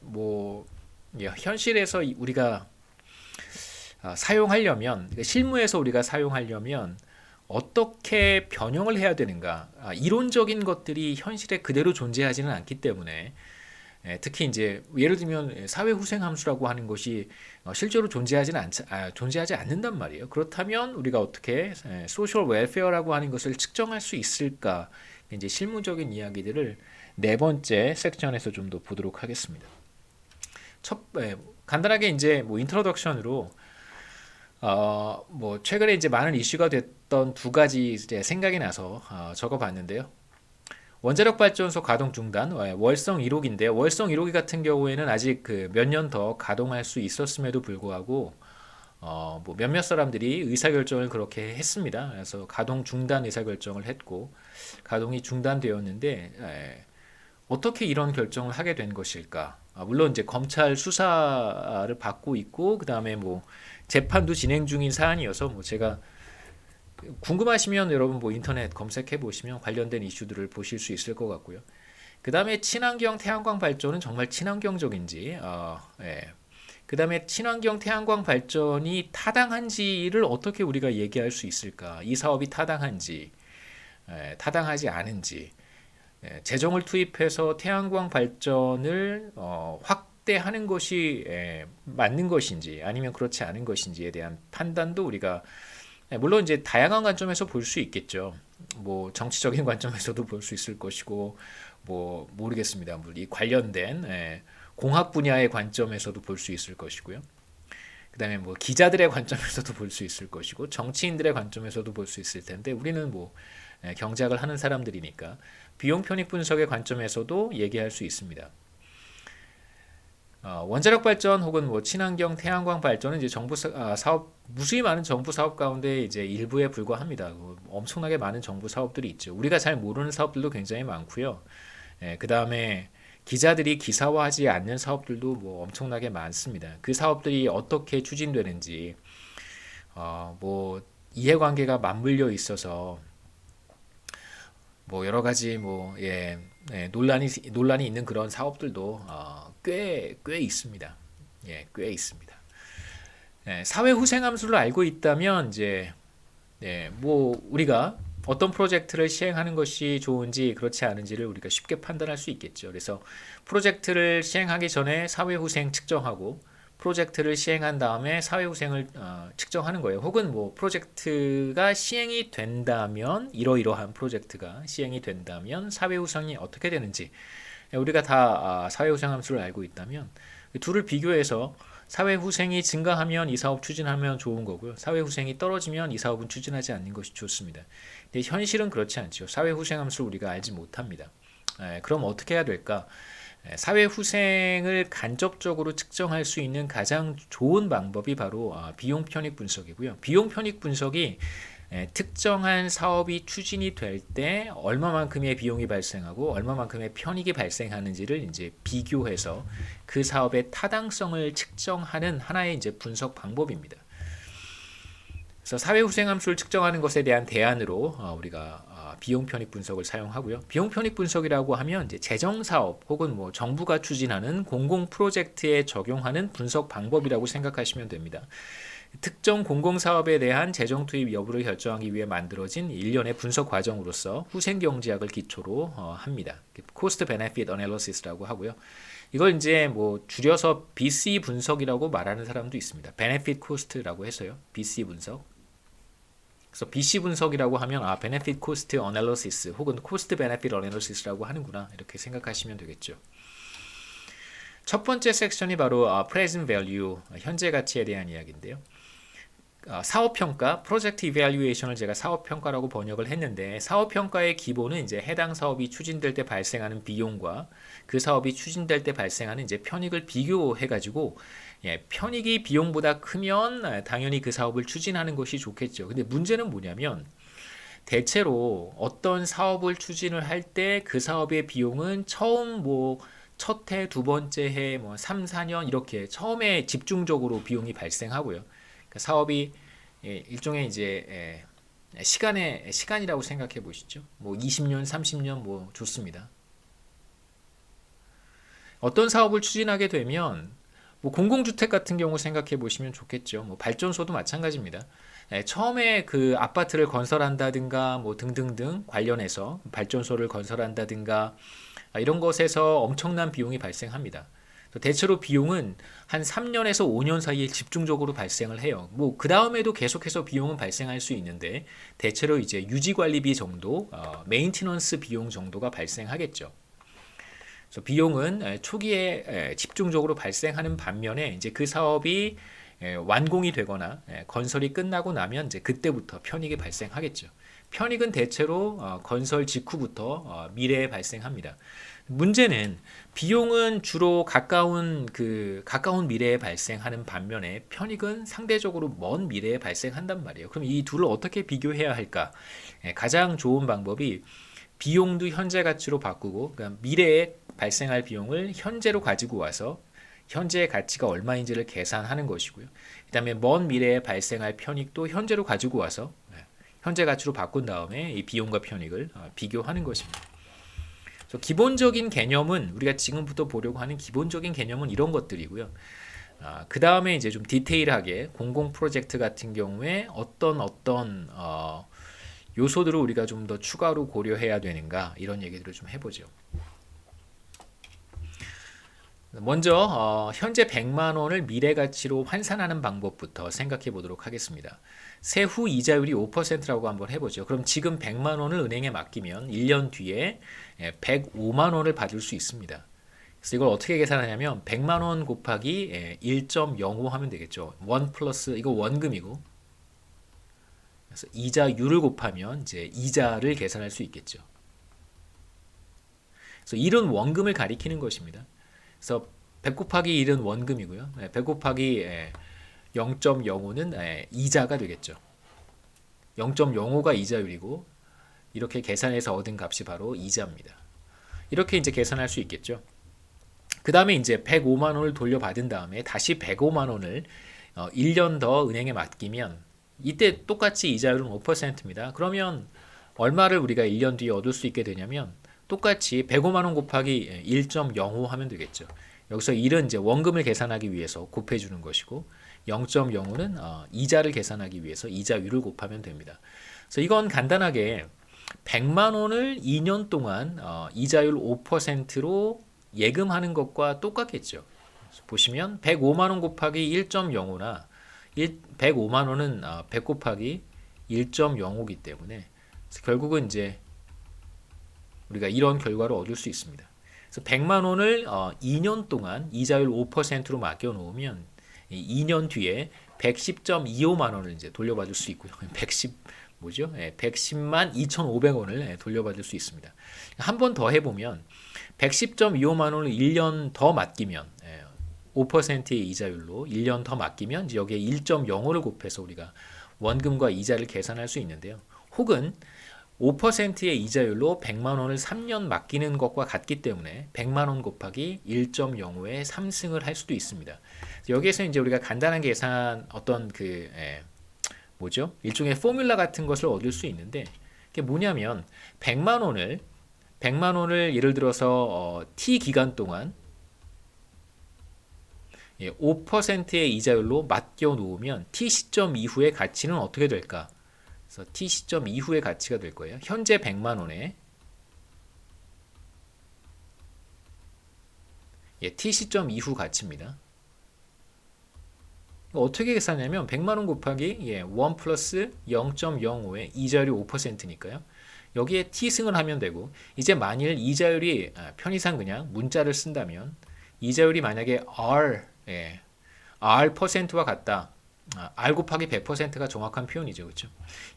현실에서 우리가 사용하려면 실무에서 우리가 사용하려면 어떻게 변형을 해야 되는가 이론적인 것들이 현실에 그대로 존재하지는 않기 때문에 특히 이제 예를 들면 사회 후생 함수라고 하는 것이 실제로 존재하지 않는단 말이에요. 그렇다면 우리가 어떻게 소셜 웰페어라고 하는 것을 측정할 수 있을까? 이제 실무적인 이야기들을 네 번째 섹션에서 좀 더 보도록 하겠습니다. 간단하게 이제 뭐 인트로덕션으로 뭐 최근에 이제 많은 이슈가 됐던 두 가지 이제 생각이 나서 적어봤는데요. 원자력 발전소 가동 중단, 월성 1호기인데요. 월성 1호기 같은 경우에는 아직 그 몇 년 더 가동할 수 있었음에도 불구하고 뭐 몇몇 사람들이 의사결정을 그렇게 했습니다. 그래서 가동 중단 의사결정을 했고 가동이 중단되었는데 어떻게 이런 결정을 하게 된 것일까? 물론 이제 검찰 수사를 받고 있고 그 다음에 뭐 재판도 진행 중인 사안이어서 뭐 제가 궁금하시면 여러분 뭐 인터넷 검색해 보시면 관련된 이슈들을 보실 수 있을 것 같고요. 그 다음에 친환경 태양광 발전은 정말 친환경적인지, 그 다음에 친환경 태양광 발전이 타당한지를 어떻게 우리가 얘기할 수 있을까? 이 사업이 타당한지, 타당하지 않은지, 재정을 투입해서 태양광 발전을 확대하는 것이 맞는 것인지 아니면 그렇지 않은 것인지에 대한 판단도 우리가 물론 이제 다양한 관점에서 볼 수 있겠죠. 뭐 정치적인 관점에서도 볼 수 있을 것이고 뭐 모르겠습니다. 이 관련된 공학 분야의 관점에서도 볼 수 있을 것이고요. 그다음에 뭐 기자들의 관점에서도 볼 수 있을 것이고 정치인들의 관점에서도 볼 수 있을 텐데 우리는 뭐 경작을 하는 사람들이니까 비용 편익 분석의 관점에서도 얘기할 수 있습니다. 원자력 발전 혹은 뭐 친환경 태양광 발전은 이제 정부 사업 무수히 많은 정부 사업 가운데 이제 일부에 불과합니다. 엄청나게 많은 정부 사업들이 있죠. 우리가 잘 모르는 사업들도 굉장히 많고요. 그 다음에 기자들이 기사화하지 않는 사업들도 뭐 엄청나게 많습니다. 그 사업들이 어떻게 추진되는지 뭐 이해관계가 맞물려 있어서 뭐 여러 가지 논란이 있는 그런 사업들도 꽤 있습니다. 꽤 있습니다. 사회 후생 함수를 알고 있다면 이제 뭐 우리가 어떤 프로젝트를 시행하는 것이 좋은지 그렇지 않은지를 우리가 쉽게 판단할 수 있겠죠. 그래서 프로젝트를 시행하기 전에 사회후생 측정하고 프로젝트를 시행한 다음에 사회후생을 측정하는 거예요. 혹은 뭐 프로젝트가 시행이 된다면 이러이러한 프로젝트가 시행이 된다면 사회후생이 어떻게 되는지 우리가 다 사회후생 함수를 알고 있다면 둘을 비교해서 사회후생이 증가하면 이 사업 추진하면 좋은 거고요. 사회후생이 떨어지면 이 사업은 추진하지 않는 것이 좋습니다. 근데 현실은 그렇지 않죠. 사회후생 함수를 우리가 알지 못합니다. 그럼 어떻게 해야 될까? 사회후생을 간접적으로 측정할 수 있는 가장 좋은 방법이 바로 비용 편익 분석이고요. 비용 편익 분석이 특정한 사업이 추진이 될 때 얼마만큼의 비용이 발생하고 얼마만큼의 편익이 발생하는지를 이제 비교해서 그 사업의 타당성을 측정하는 하나의 이제 분석 방법입니다. 그래서 사회후생 함수를 측정하는 것에 대한 대안으로 우리가 비용 편익 분석을 사용하고요. 비용 편익 분석이라고 하면 이제 재정 사업 혹은 뭐 정부가 추진하는 공공 프로젝트에 적용하는 분석 방법이라고 생각하시면 됩니다. 특정 공공사업에 대한 재정 투입 여부를 결정하기 위해 만들어진 일련의 분석 과정으로서 후생 경제학을 기초로 합니다. Cost Benefit Analysis라고 하고요. 이걸 이제 뭐 줄여서 BC 분석이라고 말하는 사람도 있습니다. Benefit Cost라고 해서요. BC 분석. 그래서 BC 분석이라고 하면 Benefit Cost Analysis 혹은 Cost Benefit Analysis라고 하는구나 이렇게 생각하시면 되겠죠. 첫 번째 섹션이 바로 Present Value, 현재 가치에 대한 이야기인데요. 사업평가, 프로젝트 이밸류에이션을 제가 사업평가라고 번역을 했는데 사업평가의 기본은 이제 해당 사업이 추진될 때 발생하는 비용과 그 사업이 추진될 때 발생하는 이제 편익을 비교해가지고 편익이 비용보다 크면 당연히 그 사업을 추진하는 것이 좋겠죠. 근데 문제는 뭐냐면 대체로 어떤 사업을 추진을 할 때 그 사업의 비용은 처음 뭐 첫 해, 두 번째 해, 뭐 3, 4년 이렇게 처음에 집중적으로 비용이 발생하고요. 사업이 일종의 이제 시간이라고 생각해 보시죠. 뭐 20년, 30년 뭐 좋습니다. 어떤 사업을 추진하게 되면 뭐 공공주택 같은 경우 생각해 보시면 좋겠죠. 뭐 발전소도 마찬가지입니다. 처음에 그 아파트를 건설한다든가 뭐 등등등 관련해서 발전소를 건설한다든가 이런 것에서 엄청난 비용이 발생합니다. 대체로 비용은 한 3년에서 5년 사이에 집중적으로 발생을 해요. 뭐 그 다음에도 계속해서 비용은 발생할 수 있는데 대체로 이제 유지관리비 정도, 메인티넌스 비용 정도가 발생하겠죠. 그래서 비용은 초기에 집중적으로 발생하는 반면에 이제 그 사업이 완공이 되거나 건설이 끝나고 나면 이제 그때부터 편익이 발생하겠죠. 편익은 대체로 건설 직후부터 미래에 발생합니다. 문제는 비용은 주로 가까운 미래에 발생하는 반면에 편익은 상대적으로 먼 미래에 발생한단 말이에요. 그럼 이 둘을 어떻게 비교해야 할까? 가장 좋은 방법이 비용도 현재 가치로 바꾸고 그러니까 미래에 발생할 비용을 현재로 가지고 와서 현재의 가치가 얼마인지를 계산하는 것이고요. 그다음에 먼 미래에 발생할 편익도 현재로 가지고 와서 현재 가치로 바꾼 다음에 이 비용과 편익을 비교하는 것입니다. 그래서 기본적인 개념은 우리가 지금부터 보려고 하는 기본적인 개념은 이런 것들이고요. 그 다음에 이제 좀 디테일하게 공공 프로젝트 같은 경우에 어떤 요소들을 우리가 좀 더 추가로 고려해야 되는가 이런 얘기들을 좀 해보죠. 먼저 현재 100만 원을 미래 가치로 환산하는 방법부터 생각해 보도록 하겠습니다. 세후 이자율이 5%라고 한번 해보죠. 그럼 지금 100만 원을 은행에 맡기면 1년 뒤에 105만 원을 받을 수 있습니다. 그래서 이걸 어떻게 계산하냐면 100만 원 곱하기 1.05 하면 되겠죠. 1 플러스 이거 원금이고 그래서 이자율을 곱하면 이제 이자를 계산할 수 있겠죠. 그래서 1은 원금을 가리키는 것입니다. 그래서 100 곱하기 1은 원금이고요. 100 곱하기 0.05는 이자가 되겠죠. 0.05가 이자율이고 이렇게 계산해서 얻은 값이 바로 이자입니다. 이렇게 이제 계산할 수 있겠죠. 그 다음에 이제 105만 원을 돌려받은 다음에 다시 105만 원을 1년 더 은행에 맡기면 이때 똑같이 이자율은 5%입니다. 그러면 얼마를 우리가 1년 뒤에 얻을 수 있게 되냐면 똑같이 105만 원 곱하기 1.05 하면 되겠죠. 여기서 1은 이제 원금을 계산하기 위해서 곱해주는 것이고 0.05는 이자를 계산하기 위해서 이자율을 곱하면 됩니다. 그래서 이건 간단하게 100만 원을 2년 동안 이자율 5%로 예금하는 것과 똑같겠죠. 보시면 105만 원 곱하기 1.05나 105만 원은 100 곱하기 1.05이기 때문에 결국은 이제 우리가 이런 결과를 얻을 수 있습니다. 그래서 100만 원을 2년 동안 이자율 5%로 맡겨 놓으면 2년 뒤에 110.25만 원을 이제 돌려받을 수 있고요. 110 뭐죠? 110만 2,500원을 돌려받을 수 있습니다. 한 번 더 해보면 110.25만 원을 1년 더 맡기면 5%의 이자율로 1년 더 맡기면 이제 여기에 1.05를 곱해서 우리가 원금과 이자를 계산할 수 있는데요. 혹은 5%의 이자율로 100만 원을 3년 맡기는 것과 같기 때문에 100만 원 곱하기 1.05에 3승을 할 수도 있습니다. 여기에서 이제 우리가 간단한 계산 어떤 뭐죠? 일종의 포뮬라 같은 것을 얻을 수 있는데 그게 뭐냐면 100만 원을 예를 들어서 t 기간 동안 5%의 이자율로 맡겨 놓으면 t 시점 이후의 가치는 어떻게 될까? 그래서 t 시점 이후의 가치가 될 거예요. 현재 100만 원에 t 시점 이후 가치입니다. 어떻게 계산하냐면 100만 원 곱하기 1 플러스 0.05의 이자율이 5%니까요. 여기에 t승을 하면 되고 이제 만일 이자율이 편의상 그냥 문자를 쓴다면 이자율이 만약에 R%와 같다. R 곱하기 100%가 정확한 표현이죠. 그렇죠?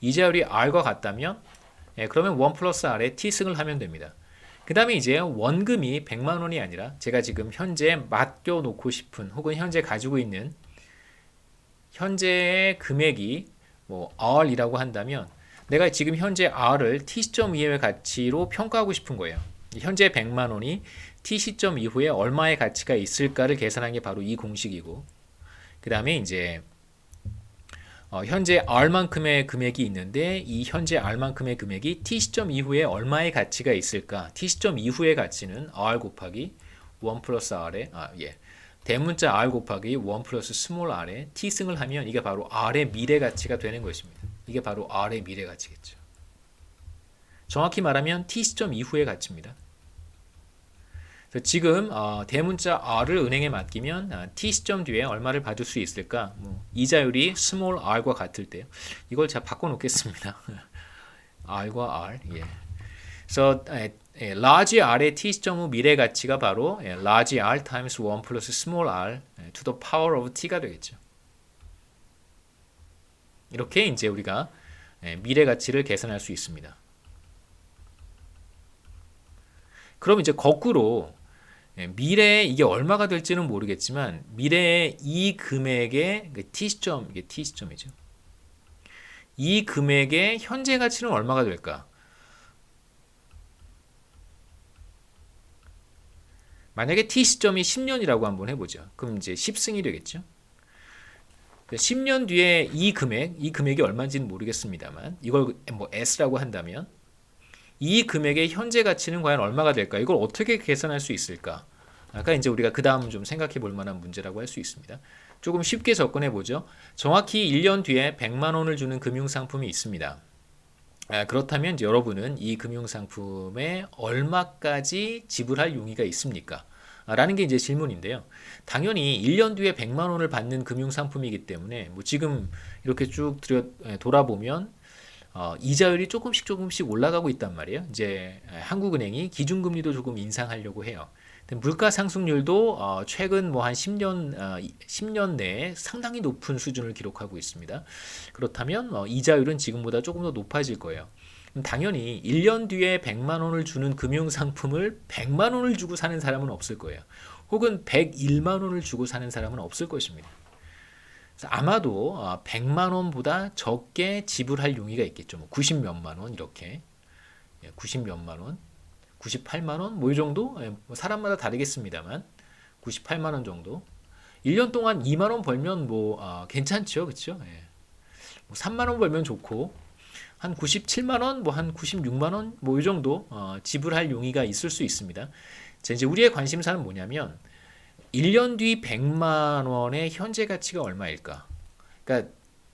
이자율이 R과 같다면 그러면 1 플러스 R에 t승을 하면 됩니다. 그 다음에 이제 원금이 100만 원이 아니라 제가 지금 현재 맡겨 놓고 싶은 혹은 현재 가지고 있는 현재의 금액이 뭐 R이라고 한다면 내가 지금 현재 R을 t 시점 이후의 가치로 평가하고 싶은 거예요. 현재 100만 원이 t 시점 이후에 얼마의 가치가 있을까를 계산한 게 바로 이 공식이고 그 다음에 이제 현재 R만큼의 금액이 있는데 이 현재 R만큼의 금액이 t 시점 이후에 얼마의 가치가 있을까? t 시점 이후의 가치는 R 곱하기 1 플러스 R에 대문자 R 곱하기 1 플러스 스몰 r에 t승을 하면 이게 바로 R의 미래 가치가 되는 것입니다. 이게 바로 R의 미래 가치겠죠. 정확히 말하면 t 시점 이후의 가치입니다. 그래서 지금 대문자 R을 은행에 맡기면 t 시점 뒤에 얼마를 받을 수 있을까? 이자율이 스몰 r과 같을 때요. 이걸 제가 바꿔놓겠습니다. r과 r. 그래서 large r의 t 시점 후 미래 가치가 바로 large r times 1 플러스 small r to the power of t가 되겠죠. 이렇게 이제 우리가 미래 가치를 계산할 수 있습니다. 그럼 이제 거꾸로 미래에 이게 얼마가 될지는 모르겠지만 미래에 이 금액의 t 시점, 이게 t 시점이죠. 이 금액의 현재 가치는 얼마가 될까? 만약에 t 시점이 10년이라고 한번 해보죠. 그럼 이제 10승이 되겠죠. 10년 뒤에 이 금액이 얼마인지는 모르겠습니다만 이걸 뭐 S라고 한다면 이 금액의 현재 가치는 과연 얼마가 될까? 이걸 어떻게 계산할 수 있을까? 아까 이제 우리가 그 다음 좀 생각해 볼 만한 문제라고 할 수 있습니다. 조금 쉽게 접근해 보죠. 정확히 1년 뒤에 100만 원을 주는 금융상품이 있습니다. 그렇다면 이제 여러분은 이 금융상품에 얼마까지 지불할 용의가 있습니까? 라는 게 이제 질문인데요. 당연히 1년 뒤에 100만 원을 받는 금융상품이기 때문에 뭐 지금 이렇게 쭉 돌아보면 이자율이 조금씩 올라가고 있단 말이에요. 이제 한국은행이 기준금리도 조금 인상하려고 해요. 물가 상승률도 최근 뭐 한 10년 내에 상당히 높은 수준을 기록하고 있습니다. 그렇다면 이자율은 지금보다 조금 더 높아질 거예요. 당연히 1년 뒤에 100만 원을 주는 금융상품을 100만 원을 주고 사는 사람은 없을 거예요. 혹은 101만 원을 주고 사는 사람은 없을 것입니다. 그래서 아마도 100만 원보다 적게 지불할 용의가 있겠죠. 뭐 90 몇만 원 이렇게 90 몇만 원 98만 원 뭐 이 정도 뭐 사람마다 다르겠습니다만 98만 원 정도 1년 동안 2만 원 벌면 뭐 괜찮죠. 그렇죠? 뭐 3만 원 벌면 좋고 한 97만 원 뭐 한 96만 원 뭐 이 정도 지불할 용의가 있을 수 있습니다. 자, 이제 우리의 관심사는 뭐냐면 1년 뒤 100만 원의 현재 가치가 얼마일까? 그러니까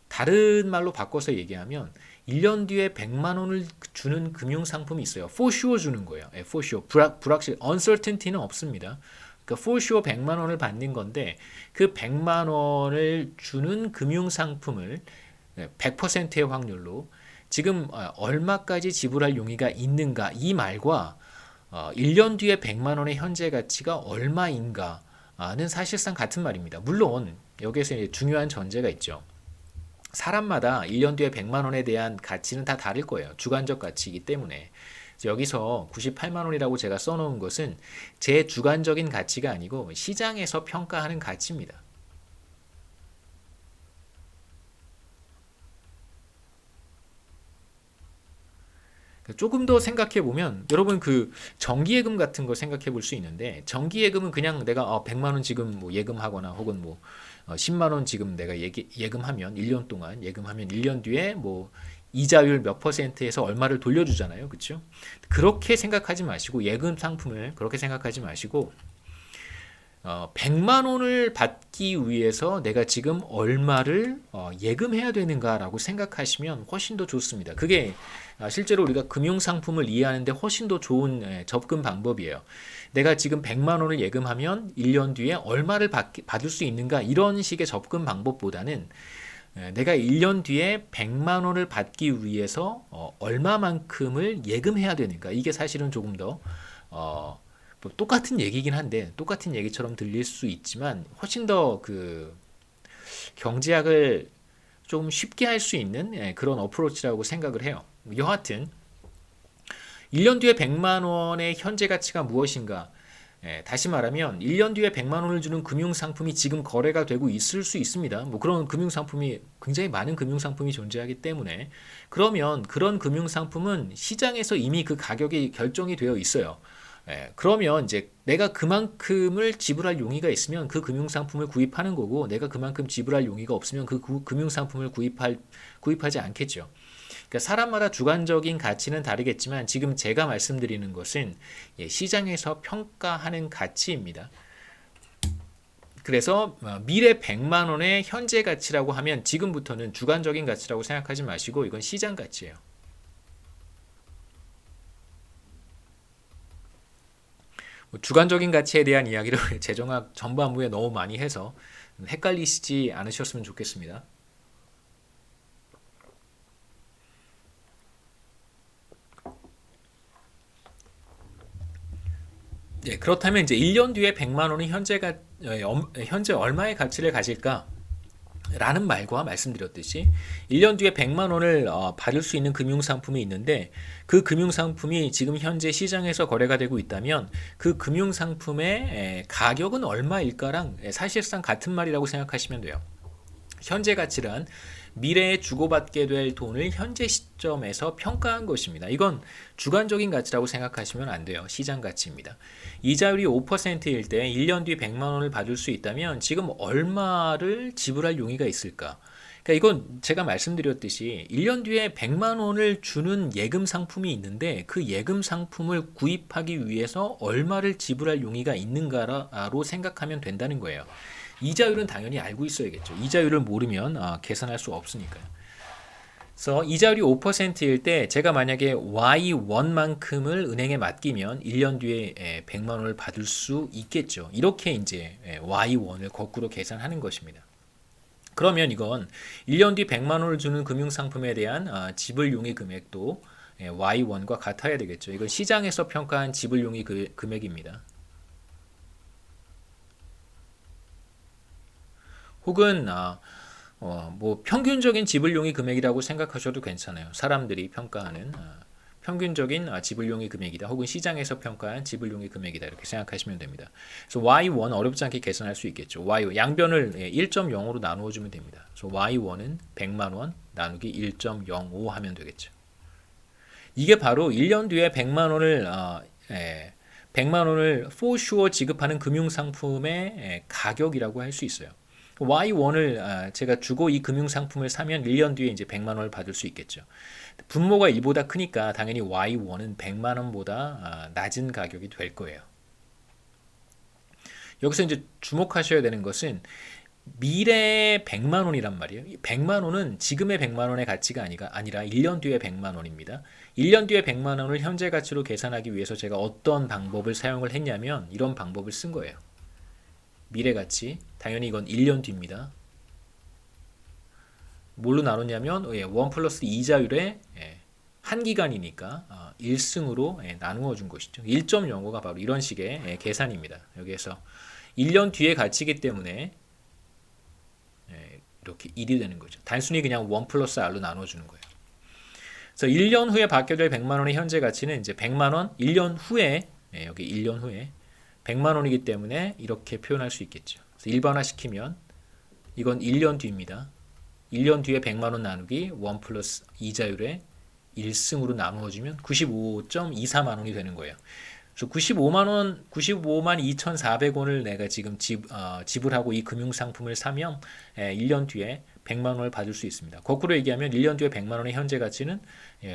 다른 말로 바꿔서 얘기하면 1년 뒤에 100만 원을 주는 금융 상품이 있어요. For sure 주는 거예요. for sure. 불확실, uncertainty는 없습니다. 그러니까 for sure 100만 원을 받는 건데 그 100만 원을 주는 금융 상품을 100%의 확률로 지금 얼마까지 지불할 용의가 있는가 이 말과 1년 뒤에 100만 원의 현재 가치가 얼마인가는 사실상 같은 말입니다. 물론 여기에서 이제 중요한 전제가 있죠. 사람마다 1년 뒤에 100만 원에 대한 가치는 다 다를 거예요. 주관적 가치이기 때문에. 여기서 98만 원이라고 제가 써놓은 것은 제 주관적인 가치가 아니고 시장에서 평가하는 가치입니다. 조금 더 생각해 보면 여러분 그 정기예금 같은 거 생각해 볼 수 있는데 정기예금은 그냥 내가 100만 원 지금 뭐 예금하거나 혹은 뭐 10만 원 지금 내가 예금하면 1년 동안 예금하면 1년 뒤에 뭐 이자율 몇 %에서 얼마를 돌려주잖아요. 그렇죠? 그렇게 생각하지 마시고 예금 상품을 그렇게 생각하지 마시고 100만 원을 받기 위해서 내가 지금 얼마를 예금해야 되는가라고 생각하시면 훨씬 더 좋습니다. 그게 실제로 우리가 금융상품을 이해하는데 훨씬 더 좋은 접근 방법이에요. 내가 지금 100만 원을 예금하면 1년 뒤에 얼마를 받을 수 있는가 이런 식의 접근 방법보다는 내가 1년 뒤에 100만 원을 받기 위해서 얼마만큼을 예금해야 되는가 이게 사실은 조금 더 뭐 똑같은 얘기긴 한데 똑같은 얘기처럼 들릴 수 있지만 훨씬 더 그 경제학을 좀 쉽게 할 수 있는 그런 어프로치라고 생각을 해요. 여하튼 1년 뒤에 100만 원의 현재 가치가 무엇인가? 다시 말하면 1년 뒤에 100만 원을 주는 금융상품이 지금 거래가 되고 있을 수 있습니다. 뭐 그런 금융상품이 굉장히 많은 금융상품이 존재하기 때문에 그러면 그런 금융상품은 시장에서 이미 그 가격이 결정이 되어 있어요. 그러면 이제 내가 그만큼을 지불할 용의가 있으면 그 금융상품을 구입하는 거고 내가 그만큼 지불할 용의가 없으면 그 금융상품을 구입하지 않겠죠. 그러니까 사람마다 주관적인 가치는 다르겠지만 지금 제가 말씀드리는 것은 시장에서 평가하는 가치입니다. 그래서 미래 100만 원의 현재 가치라고 하면 지금부터는 주관적인 가치라고 생각하지 마시고 이건 시장 가치예요. 주관적인 가치에 대한 이야기를 재정학 전반부에 너무 많이 해서 헷갈리시지 않으셨으면 좋겠습니다. 네, 그렇다면 이제 1년 뒤에 100만 원이 현재 얼마의 가치를 가질까? 라는 말과 말씀드렸듯이 1년 뒤에 100만 원을 받을 수 있는 금융상품이 있는데 그 금융상품이 지금 현재 시장에서 거래가 되고 있다면 그 금융상품의 가격은 얼마일까랑 사실상 같은 말이라고 생각하시면 돼요. 현재 가치란 미래에 주고받게 될 돈을 현재 시점에서 평가한 것입니다. 이건 주관적인 가치라고 생각하시면 안 돼요. 시장 가치입니다. 이자율이 5%일 때 1년 뒤 100만 원을 받을 수 있다면 지금 얼마를 지불할 용의가 있을까? 그러니까 이건 제가 말씀드렸듯이 1년 뒤에 100만 원을 주는 예금 상품이 있는데 그 예금 상품을 구입하기 위해서 얼마를 지불할 용의가 있는가로 생각하면 된다는 거예요. 이자율은 당연히 알고 있어야겠죠. 이자율을 모르면 계산할 수 없으니까요. 그래서 이자율이 5%일 때 제가 만약에 Y1만큼을 은행에 맡기면 1년 뒤에 100만 원을 받을 수 있겠죠. 이렇게 이제 Y1을 거꾸로 계산하는 것입니다. 그러면 이건 1년 뒤 100만 원을 주는 금융상품에 대한 지불 용의 금액도 Y1과 같아야 되겠죠. 이건 시장에서 평가한 지불 용의 금액입니다. 혹은 뭐 평균적인 지불용의 금액이라고 생각하셔도 괜찮아요. 사람들이 평가하는 평균적인 지불용의 금액이다. 혹은 시장에서 평가한 지불용의 금액이다. 이렇게 생각하시면 됩니다. 그래서 Y1 어렵지 않게 계산할 수 있겠죠. Y 양변을 1.0으로 나누어 주면 됩니다. 그래서 Y1은 100만 원 나누기 1.05 하면 되겠죠. 이게 바로 1년 뒤에 100만 원을 100만 원을 for sure 지급하는 금융상품의 가격이라고 할 수 있어요. Y1을 제가 주고 이 금융상품을 사면 1년 뒤에 이제 100만 원을 받을 수 있겠죠. 분모가 1보다 크니까 당연히 Y1은 100만 원보다 낮은 가격이 될 거예요. 여기서 이제 주목하셔야 되는 것은 미래의 100만 원이란 말이에요. 100만 원은 지금의 100만 원의 가치가 아니라 1년 뒤에 100만 원입니다. 1년 뒤에 100만 원을 현재 가치로 계산하기 위해서 제가 어떤 방법을 사용을 했냐면 이런 방법을 쓴 거예요. 미래 가치, 당연히 이건 1년 뒤입니다. 뭘로 나눴냐면 1 플러스 이자율의 한 기간이니까 1승으로 나누어 준 것이죠. 1.05가 바로 이런 식의 계산입니다. 여기에서 1년 뒤의 가치이기 때문에 이렇게 1이 되는 거죠. 단순히 그냥 1 플러스 R로 나눠주는 거예요. 그래서 1년 후에 받게 될 100만 원의 현재 가치는 이제 100만 원, 1년 후에, 여기 1년 후에 100만 원이기 때문에 이렇게 표현할 수 있겠죠. 그래서 일반화시키면 이건 1년 뒤입니다. 1년 뒤에 100만 원 나누기 1 플러스 이자율의 1승으로 나누어주면 95.24만 원이 되는 거예요. 그래서 95만 2,400원을 내가 지금 지불하고 이 금융상품을 사면 1년 뒤에 100만 원을 받을 수 있습니다. 거꾸로 얘기하면 1년 뒤에 100만 원의 현재 가치는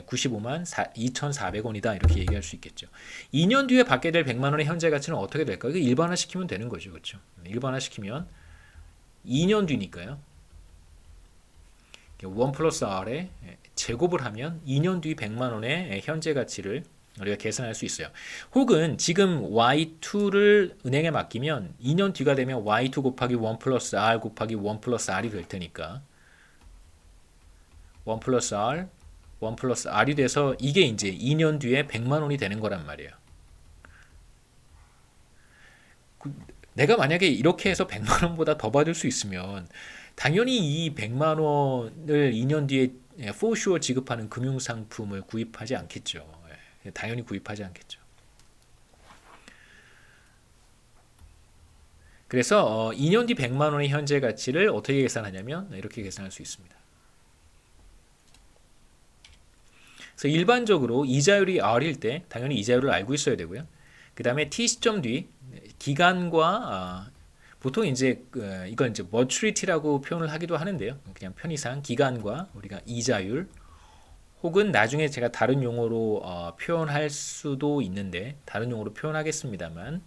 95만 2,400원이다 이렇게 얘기할 수 있겠죠. 2년 뒤에 받게 될 100만 원의 현재 가치는 어떻게 될까요? 일반화시키면 되는 거죠. 그렇죠? 일반화시키면 2년 뒤니까요. 1 플러스 R에 제곱을 하면 2년 뒤 100만 원의 현재 가치를 우리가 계산할 수 있어요. 혹은 지금 Y2를 은행에 맡기면 2년 뒤가 되면 Y2 곱하기 1 플러스 R 곱하기 1 플러스 R이 될 테니까 1 플러스 R, 1 플러스 R이 돼서 이게 이제 2년 뒤에 100만 원이 되는 거란 말이에요. 내가 만약에 이렇게 해서 100만 원보다 더 받을 수 있으면 당연히 이 100만 원을 2년 뒤에 for sure 지급하는 금융상품을 구입하지 않겠죠. 당연히 구입하지 않겠죠. 그래서 2년 뒤 100만 원의 현재 가치를 어떻게 계산하냐면 이렇게 계산할 수 있습니다. 그래서 일반적으로 이자율이 R일 때 당연히 이자율을 알고 있어야 되고요. 그 다음에 T 시점 뒤 기간과 보통 이제 이건 이제 maturity라고 표현을 하기도 하는데요. 그냥 편의상 기간과 우리가 이자율 혹은 나중에 제가 다른 용어로 표현할 수도 있는데 다른 용어로 표현하겠습니다만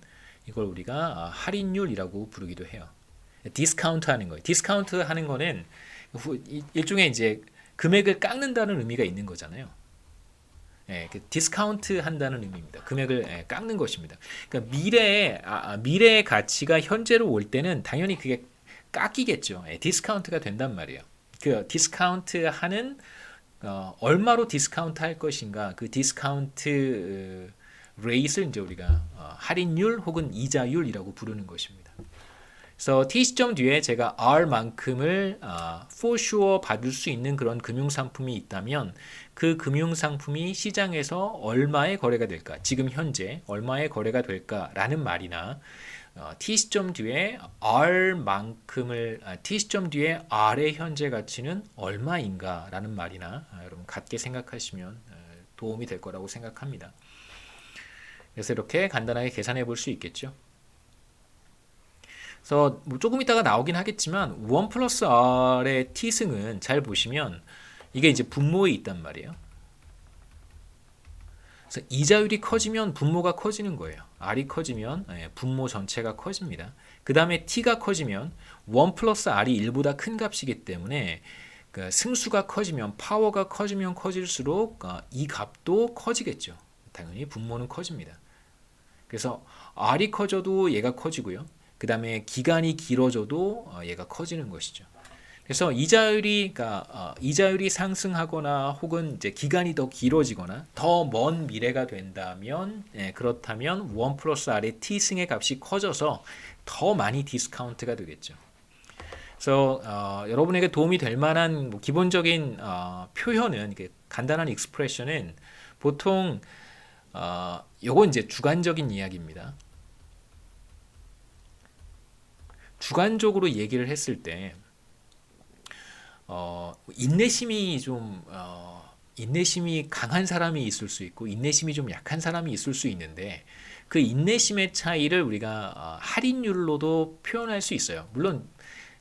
이걸 우리가 할인율이라고 부르기도 해요. 디스카운트 하는 거예요. 디스카운트 하는 거는 일종의 이제 금액을 깎는다는 의미가 있는 거잖아요. 디스카운트 한다는 의미입니다. 금액을 깎는 것입니다. 그러니까 미래의 가치가 현재로 올 때는 당연히 그게 깎이겠죠. 디스카운트가 된단 말이에요. 그 디스카운트 하는 얼마로 디스카운트 할 것인가 그 디스카운트 레이트를 이제 우리가 할인율 혹은 이자율이라고 부르는 것입니다. 그래서 T 시점 뒤에 제가 R만큼을 for sure 받을 수 있는 그런 금융상품이 있다면 그 금융상품이 시장에서 얼마에 거래가 될까 지금 현재 얼마에 거래가 될까라는 말이나 T 시점 뒤에 T 시점 뒤에 R의 현재 가치는 얼마인가 라는 말이나 여러분 같게 생각하시면 도움이 될 거라고 생각합니다. 그래서 이렇게 간단하게 계산해 볼 수 있겠죠. 그래서 뭐 조금 이따가 나오긴 하겠지만 1 플러스 R의 T승은 잘 보시면 이게 이제 분모에 있단 말이에요. 그래서 이자율이 커지면 분모가 커지는 거예요. R이 커지면 분모 전체가 커집니다. 그 다음에 T가 커지면 1 플러스 R이 1보다 큰 값이기 때문에 그 승수가 커지면 파워가 커지면 커질수록 이 값도 커지겠죠. 당연히 분모는 커집니다. 그래서 R이 커져도 얘가 커지고요. 그 다음에 기간이 길어져도 얘가 커지는 것이죠. 그래서 이자율이 상승하거나 혹은 이제 기간이 더 길어지거나 더 먼 미래가 된다면 그렇다면 1 플러스 R의 T승의 값이 커져서 더 많이 디스카운트가 되겠죠. 그래서 여러분에게 도움이 될 만한 뭐 기본적인 표현은 간단한 익스프레션은 보통 요건 이제 주관적인 이야기입니다. 주관적으로 얘기를 했을 때 인내심이 강한 사람이 있을 수 있고 인내심이 좀 약한 사람이 있을 수 있는데 그 인내심의 차이를 우리가 할인율로도 표현할 수 있어요. 물론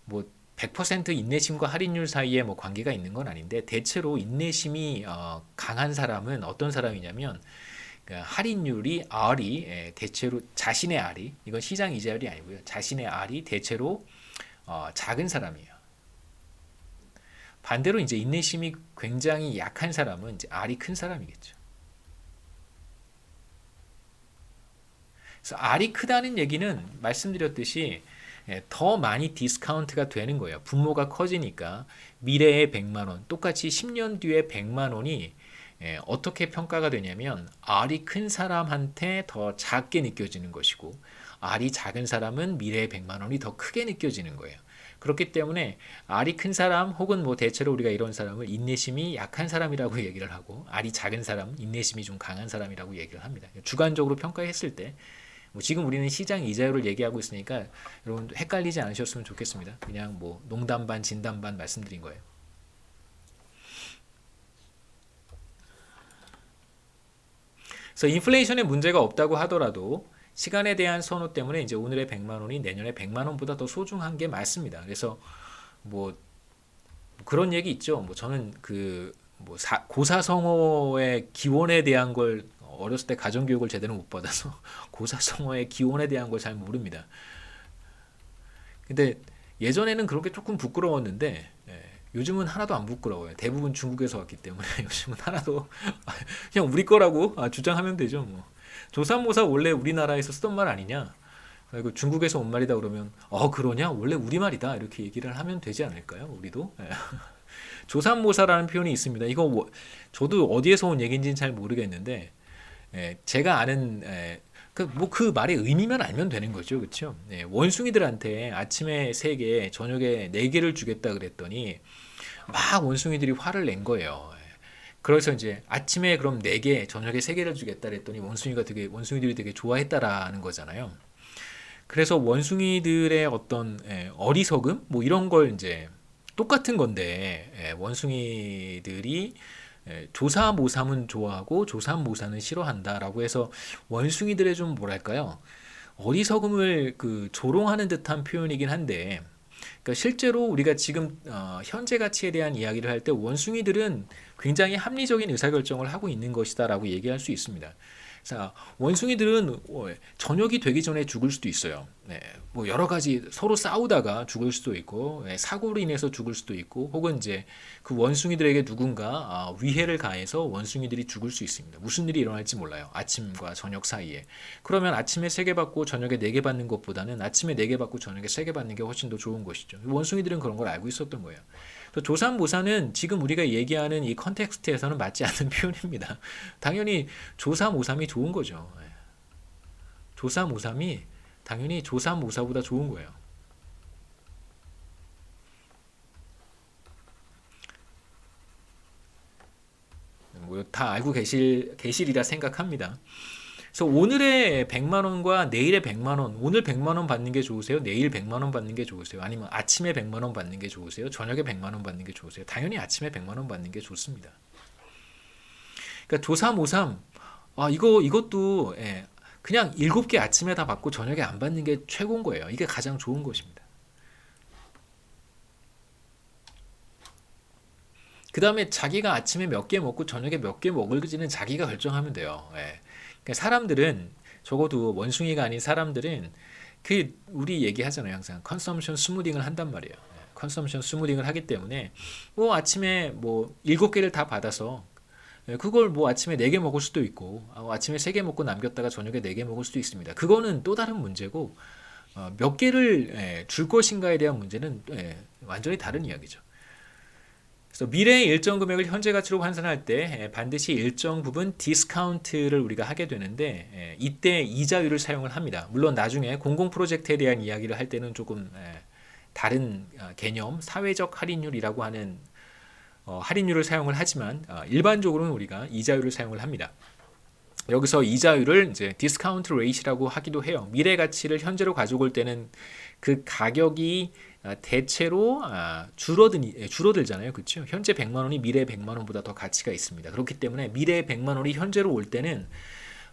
뭐 100% 인내심과 할인율 사이에 뭐 관계가 있는 건 아닌데 대체로 인내심이 강한 사람은 어떤 사람이냐면 할인율이 R이 대체로 자신의 R이 이건 시장 이자율이 아니고요. 자신의 R이 대체로 작은 사람이에요. 반대로 이제 인내심이 굉장히 약한 사람은 이제 R이 큰 사람이겠죠. 그래서 R이 크다는 얘기는 말씀드렸듯이 더 많이 디스카운트가 되는 거예요. 분모가 커지니까 미래의 100만 원, 똑같이 10년 뒤에 100만 원이 어떻게 평가가 되냐면 R이 큰 사람한테 더 작게 느껴지는 것이고 R이 작은 사람은 미래의 100만 원이 더 크게 느껴지는 거예요. 그렇기 때문에 R이 큰 사람 혹은 뭐 대체로 우리가 이런 사람을 인내심이 약한 사람이라고 얘기를 하고 R이 작은 사람은 인내심이 좀 강한 사람이라고 얘기를 합니다. 주관적으로 평가했을 때 뭐 지금 우리는 시장 이자율을 얘기하고 있으니까 여러분 헷갈리지 않으셨으면 좋겠습니다. 그냥 뭐 농담 반 진담 반 말씀드린 거예요. 그래서 인플레이션에 문제가 없다고 하더라도 시간에 대한 선호 때문에 이제 오늘의 100만 원이 내년에 100만 원보다 더 소중한 게 맞습니다. 그래서 뭐 그런 얘기 있죠. 뭐 저는 뭐 고사성어의 기원에 대한 걸 어렸을 때 가정교육을 제대로 못 받아서 고사성어의 기원에 대한 걸 잘 모릅니다. 근데 예전에는 그렇게 조금 부끄러웠는데 요즘은 하나도 안 부끄러워요. 대부분 중국에서 왔기 때문에 요즘은 하나도 그냥 우리 거라고 주장하면 되죠. 뭐. 조삼모사 원래 우리나라에서 쓰던 말 아니냐? 그리고 중국에서 온 말이다 그러면 그러냐? 원래 우리말이다 이렇게 얘기를 하면 되지 않을까요? 우리도 조삼모사라는 표현이 있습니다. 이거 저도 어디에서 온 얘기인지는 잘 모르겠는데 제가 아는 그 말의 의미만 알면 되는 거죠, 그렇죠? 원숭이들한테 아침에 3개, 저녁에 4개를 주겠다 그랬더니 막 원숭이들이 화를 낸 거예요. 그래서 이제 아침에 그럼 4개, 저녁에 3개를 주겠다 그랬더니 원숭이들이 되게 좋아했다라는 거잖아요. 그래서 원숭이들의 어떤 어리석음 뭐 이런 걸 이제 똑같은 건데 원숭이들이 조사모삼은 좋아하고 조삼모사는 싫어한다라고 해서 원숭이들의 좀 뭐랄까요 어리석음을 조롱하는 듯한 표현이긴 한데 그러니까 실제로 우리가 지금 현재 가치에 대한 이야기를 할 때 원숭이들은 굉장히 합리적인 의사결정을 하고 있는 것이다라고 얘기할 수 있습니다. 자, 원숭이들은 저녁이 되기 전에 죽을 수도 있어요. 뭐 여러 가지 서로 싸우다가 죽을 수도 있고 사고로 인해서 죽을 수도 있고 혹은 이제 그 원숭이들에게 누군가 위해를 가해서 원숭이들이 죽을 수 있습니다. 무슨 일이 일어날지 몰라요. 아침과 저녁 사이에. 그러면 아침에 3개 받고 저녁에 4개 받는 것보다는 아침에 4개 받고 저녁에 3개 받는 게 훨씬 더 좋은 것이죠. 원숭이들은 그런 걸 알고 있었던 거예요. 조삼모사는 지금 우리가 얘기하는 이 컨텍스트에서는 맞지 않는 표현입니다. 당연히 조삼모삼이 좋은 거죠. 조삼모삼이 당연히 조삼모사보다 좋은 거예요. 뭐 다 알고 계시리라 생각합니다. 그래서 오늘의 100만 원과 내일의 100만 원, 오늘 100만 원 받는 게 좋으세요? 내일 100만 원 받는 게 좋으세요? 아니면 아침에 100만 원 받는 게 좋으세요? 저녁에 100만 원 받는 게 좋으세요? 당연히 아침에 100만 원 받는 게 좋습니다. 그러니까 조삼오삼 이것도 그냥 7개 아침에 다 받고 저녁에 안 받는 게 최고인 거예요. 이게 가장 좋은 것입니다. 그 다음에 자기가 아침에 몇 개 먹고 저녁에 몇 개 먹을지는 자기가 결정하면 돼요. 그러니까 사람들은 적어도 원숭이가 아닌 사람들은 우리 얘기하잖아요. 항상 컨섬션 스무딩을 한단 말이에요. 컨섬션 스무딩을 하기 때문에 뭐 아침에 뭐 7개를 다 받아서 그걸 뭐 아침에 4개 먹을 수도 있고 아침에 3개 먹고 남겼다가 저녁에 4개 먹을 수도 있습니다. 그거는 또 다른 문제고 몇 개를 줄 것인가에 대한 문제는 완전히 다른 이야기죠. 그래서 미래의 일정 금액을 현재 가치로 환산할 때 반드시 일정 부분 디스카운트를 우리가 하게 되는데 이때 이자율을 사용을 합니다. 물론 나중에 공공 프로젝트에 대한 이야기를 할 때는 조금 다른 개념, 사회적 할인율이라고 하는 할인율을 사용을 하지만 일반적으로는 우리가 이자율을 사용을 합니다. 여기서 이자율을 이제 디스카운트 레이시라고 하기도 해요. 미래 가치를 현재로 가져올 때는 그 가격이 대체로 줄어들잖아요. 그렇죠? 현재 100만 원이 미래 100만 원보다 더 가치가 있습니다. 그렇기 때문에 미래 100만 원이 현재로 올 때는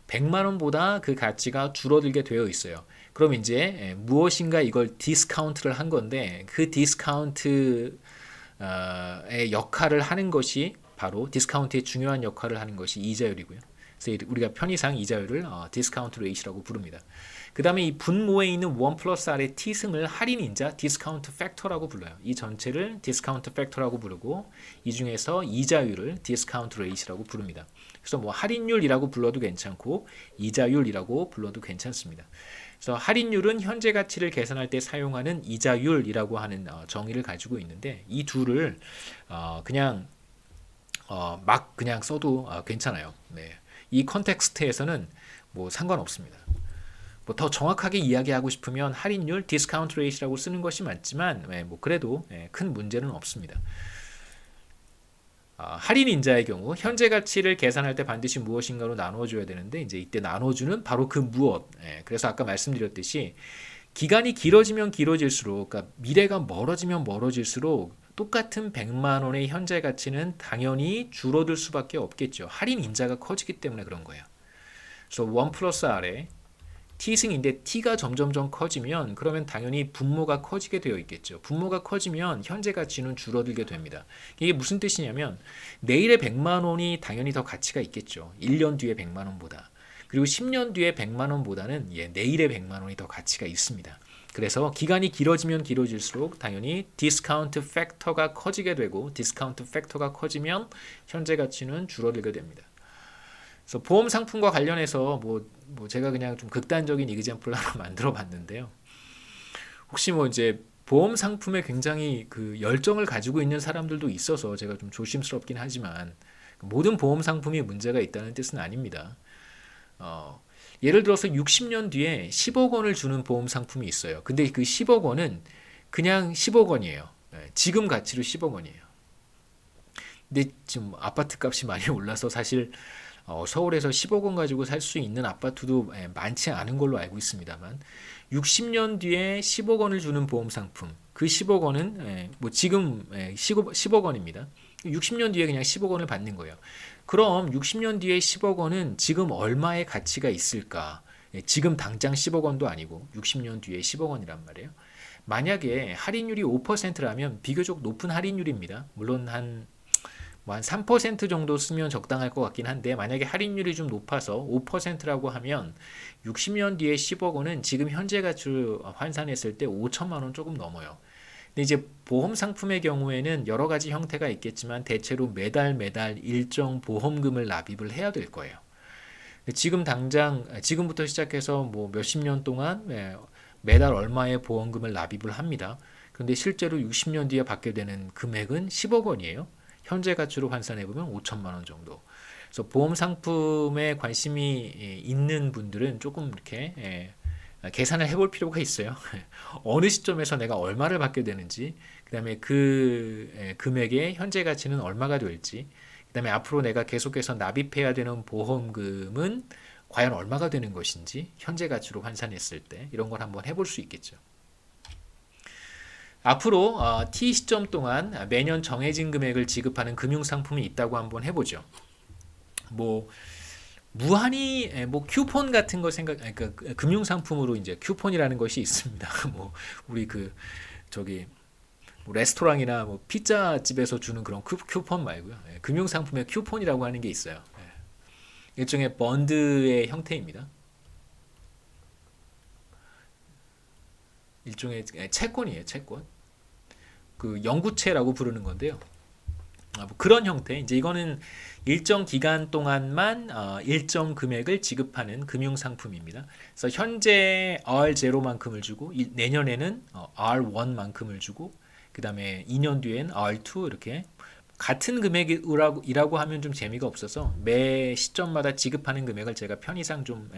100만 원보다 그 가치가 줄어들게 되어 있어요. 그럼 이제 무엇인가 이걸 디스카운트를 한 건데 그 디스카운트의 역할을 하는 것이 바로 디스카운트의 중요한 역할을 하는 것이 이자율이고요. 그래서 우리가 편의상 이자율을 디스카운트 레이시라고 부릅니다. 그 다음에 이 분모에 있는 1 플러스 R의 T승을 할인인자 디스카운트 팩터라고 불러요. 이 전체를 디스카운트 팩터라고 부르고 이 중에서 이자율을 디스카운트 레이시라고 부릅니다. 그래서 뭐 할인율이라고 불러도 괜찮고 이자율이라고 불러도 괜찮습니다. 그래서 할인율은 현재 가치를 계산할 때 사용하는 이자율이라고 하는 정의를 가지고 있는데 이 둘을 그냥 막 그냥 써도 괜찮아요. 네. 이 컨텍스트에서는 뭐 상관없습니다. 뭐 더 정확하게 이야기하고 싶으면 할인율, 디스카운트 레이시라고 쓰는 것이 맞지만 뭐 그래도 큰 문제는 없습니다. 할인인자의 경우 현재 가치를 계산할 때 반드시 무엇인가로 나눠줘야 되는데 이제 이때 나눠주는 바로 그 무엇. 그래서 아까 말씀드렸듯이 기간이 길어지면 길어질수록, 그러니까 미래가 멀어지면 멀어질수록 똑같은 100만 원의 현재 가치는 당연히 줄어들 수밖에 없겠죠. 할인인자가 커지기 때문에 그런 거예요. 그래서 1 플러스 R에 T승인데 T가 점점점 커지면 그러면 당연히 분모가 커지게 되어 있겠죠. 분모가 커지면 현재 가치는 줄어들게 됩니다. 이게 무슨 뜻이냐면 내일의 100만 원이 당연히 더 가치가 있겠죠. 1년 뒤에 100만 원보다. 그리고 10년 뒤에 100만 원보다는 내일의 100만 원이 더 가치가 있습니다. 그래서 기간이 길어지면 길어질수록 당연히 디스카운트 팩터가 커지게 되고 디스카운트 팩터가 커지면 현재 가치는 줄어들게 됩니다. 그래서 보험 상품과 관련해서 뭐 제가 그냥 좀 극단적인 이그젬플 하나 만들어 봤는데요. 혹시 뭐 이제 보험 상품에 굉장히 그 열정을 가지고 있는 사람들도 있어서 제가 좀 조심스럽긴 하지만 모든 보험 상품이 문제가 있다는 뜻은 아닙니다. 예를 들어서 60년 뒤에 10억 원을 주는 보험 상품이 있어요. 근데 그 10억 원은 그냥 10억 원이에요. 지금 가치로 10억 원이에요. 근데 지금 아파트 값이 많이 올라서 사실 서울에서 10억 원 가지고 살 수 있는 아파트도 많지 않은 걸로 알고 있습니다만 60년 뒤에 10억 원을 주는 보험 상품, 그 10억 원은 뭐 지금 10억 원입니다. 60년 뒤에 그냥 10억 원을 받는 거예요. 그럼 60년 뒤에 10억 원은 지금 얼마의 가치가 있을까? 지금 당장 10억 원도 아니고 60년 뒤에 10억 원이란 말이에요. 만약에 할인율이 5%라면 비교적 높은 할인율입니다. 물론 한 3% 정도 쓰면 적당할 것 같긴 한데 만약에 할인율이 좀 높아서 5%라고 하면 60년 뒤에 10억 원은 지금 현재 가치로 환산했을 때 5천만 원 조금 넘어요. 근데 이제 보험 상품의 경우에는 여러 가지 형태가 있겠지만 대체로 매달 일정 보험금을 납입을 해야 될 거예요. 지금 당장 지금부터 시작해서 뭐 몇십 년 동안 매달 얼마의 보험금을 납입을 합니다. 그런데 실제로 60년 뒤에 받게 되는 금액은 10억 원이에요. 현재 가치로 환산해 보면 5천만 원 정도. 그래서 보험 상품에 관심이 있는 분들은 조금 이렇게 계산을 해볼 필요가 있어요. 어느 시점에서 내가 얼마를 받게 되는지, 그 다음에 그 금액의 현재 가치는 얼마가 될지, 그 다음에 앞으로 내가 계속해서 납입해야 되는 보험금은 과연 얼마가 되는 것인지, 현재 가치로 환산했을 때 이런 걸 한번 해볼 수 있겠죠. 앞으로 T 시점 동안 매년 정해진 금액을 지급하는 금융상품이 있다고 한번 해보죠. 뭐 무한히 뭐 쿠폰 같은 거 그러니까 금융상품으로 이제 쿠폰이라는 것이 있습니다. 뭐 우리 그 저기 뭐 레스토랑이나 뭐 피자 집에서 주는 그런 쿠폰 말고요. 금융상품에 쿠폰이라고 하는 게 있어요. 일종의 번드의 형태입니다. 일종의 채권이에요, 채권. 그 영구채라고 부르는 건데요. 뭐 그런 형태. 이제 이거는 일정 기간 동안만 일정 금액을 지급하는 금융 상품입니다. 그래서 현재 R0만큼을 주고 내년에는 R1만큼을 주고 그다음에 2년 뒤엔 R2 이렇게 같은 금액이라고 하면 좀 재미가 없어서 매 시점마다 지급하는 금액을 제가 편의상 좀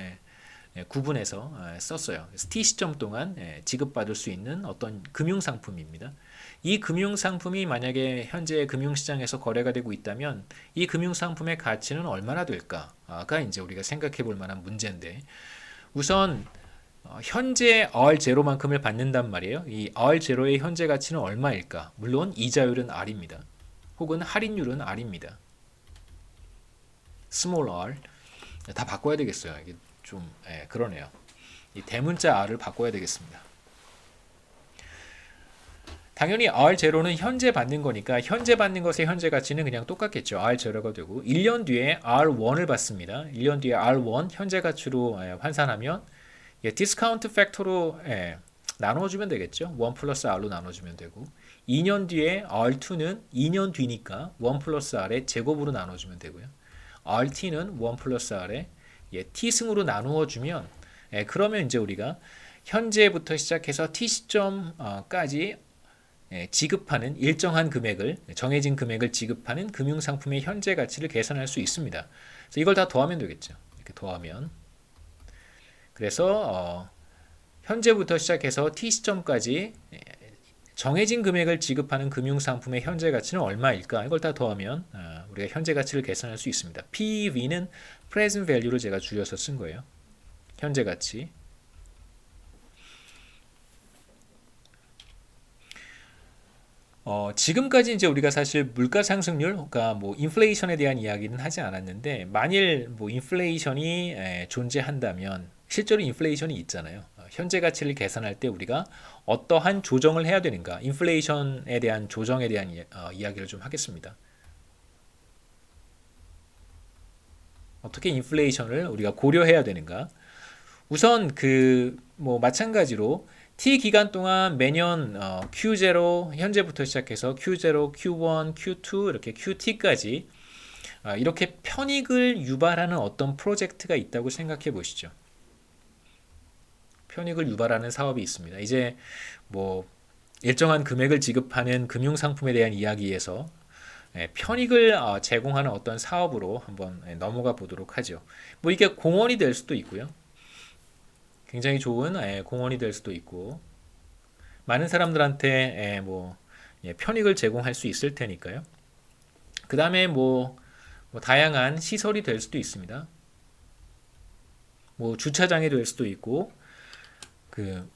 구분해서 썼어요. T 시점 동안 지급받을 수 있는 어떤 금융상품입니다. 이 금융상품이 만약에 현재 금융시장에서 거래가 되고 있다면 이 금융상품의 가치는 얼마나 될까가 이제 우리가 생각해 볼 만한 문제인데 우선 현재 R0만큼을 받는단 말이에요. 이 R0의 현재 가치는 얼마일까? 물론 이자율은 R입니다. 혹은 할인율은 R입니다. 스몰 r 다 바꿔야 되겠어요. 이게 좀 그러네요. 이 대문자 R을 바꿔야 되겠습니다. 당연히 R0는 현재 받는 거니까 현재 받는 것의 현재 가치는 그냥 똑같겠죠. R0가 되고 1년 뒤에 R1을 받습니다. 1년 뒤에 R1 현재 가치로 환산하면 디스카운트 팩터로 나눠주면 되겠죠. 1 플러스 R로 나눠주면 되고 2년 뒤에 R2는 2년 뒤니까 1 플러스 R의 제곱으로 나눠주면 되고요. RT는 1 플러스 R의 T승으로 나누어주면 그러면 이제 우리가 현재부터 시작해서 T 시점까지 지급하는 일정한 금액을 정해진 금액을 지급하는 금융상품의 현재 가치를 계산할 수 있습니다. 그래서 이걸 다 더하면 되겠죠. 이렇게 더하면 그래서 현재부터 시작해서 T 시점까지 정해진 금액을 지급하는 금융상품의 현재 가치는 얼마일까? 이걸 다 더하면 우리가 현재 가치를 계산할 수 있습니다. PV는 Present Value를 제가 줄여서 쓴 거예요. 현재 가치. 지금까지 이제 우리가 사실 물가 상승률, 그러니까 뭐 인플레이션에 대한 이야기는 하지 않았는데 만일 뭐 인플레이션이 존재한다면 실제로 인플레이션이 있잖아요. 현재 가치를 계산할 때 우리가 어떠한 조정을 해야 되는가? 인플레이션에 대한 조정에 대한 이야기를 좀 하겠습니다. 어떻게 인플레이션을 우리가 고려해야 되는가? 우선 그 뭐 마찬가지로 T 기간 동안 매년 Q0 현재부터 시작해서 Q0, Q1, Q2 이렇게 QT까지 이렇게 편익을 유발하는 어떤 프로젝트가 있다고 생각해 보시죠. 편익을 유발하는 사업이 있습니다. 이제 뭐 일정한 금액을 지급하는 금융상품에 대한 이야기에서 편익을 제공하는 어떤 사업으로 한번 넘어가 보도록 하죠. 뭐 이게 공원이 될 수도 있고요. 굉장히 좋은 공원이 될 수도 있고 많은 사람들한테 뭐 편익을 제공할 수 있을 테니까요. 그 다음에 뭐 다양한 시설이 될 수도 있습니다. 뭐 주차장이 될 수도 있고 그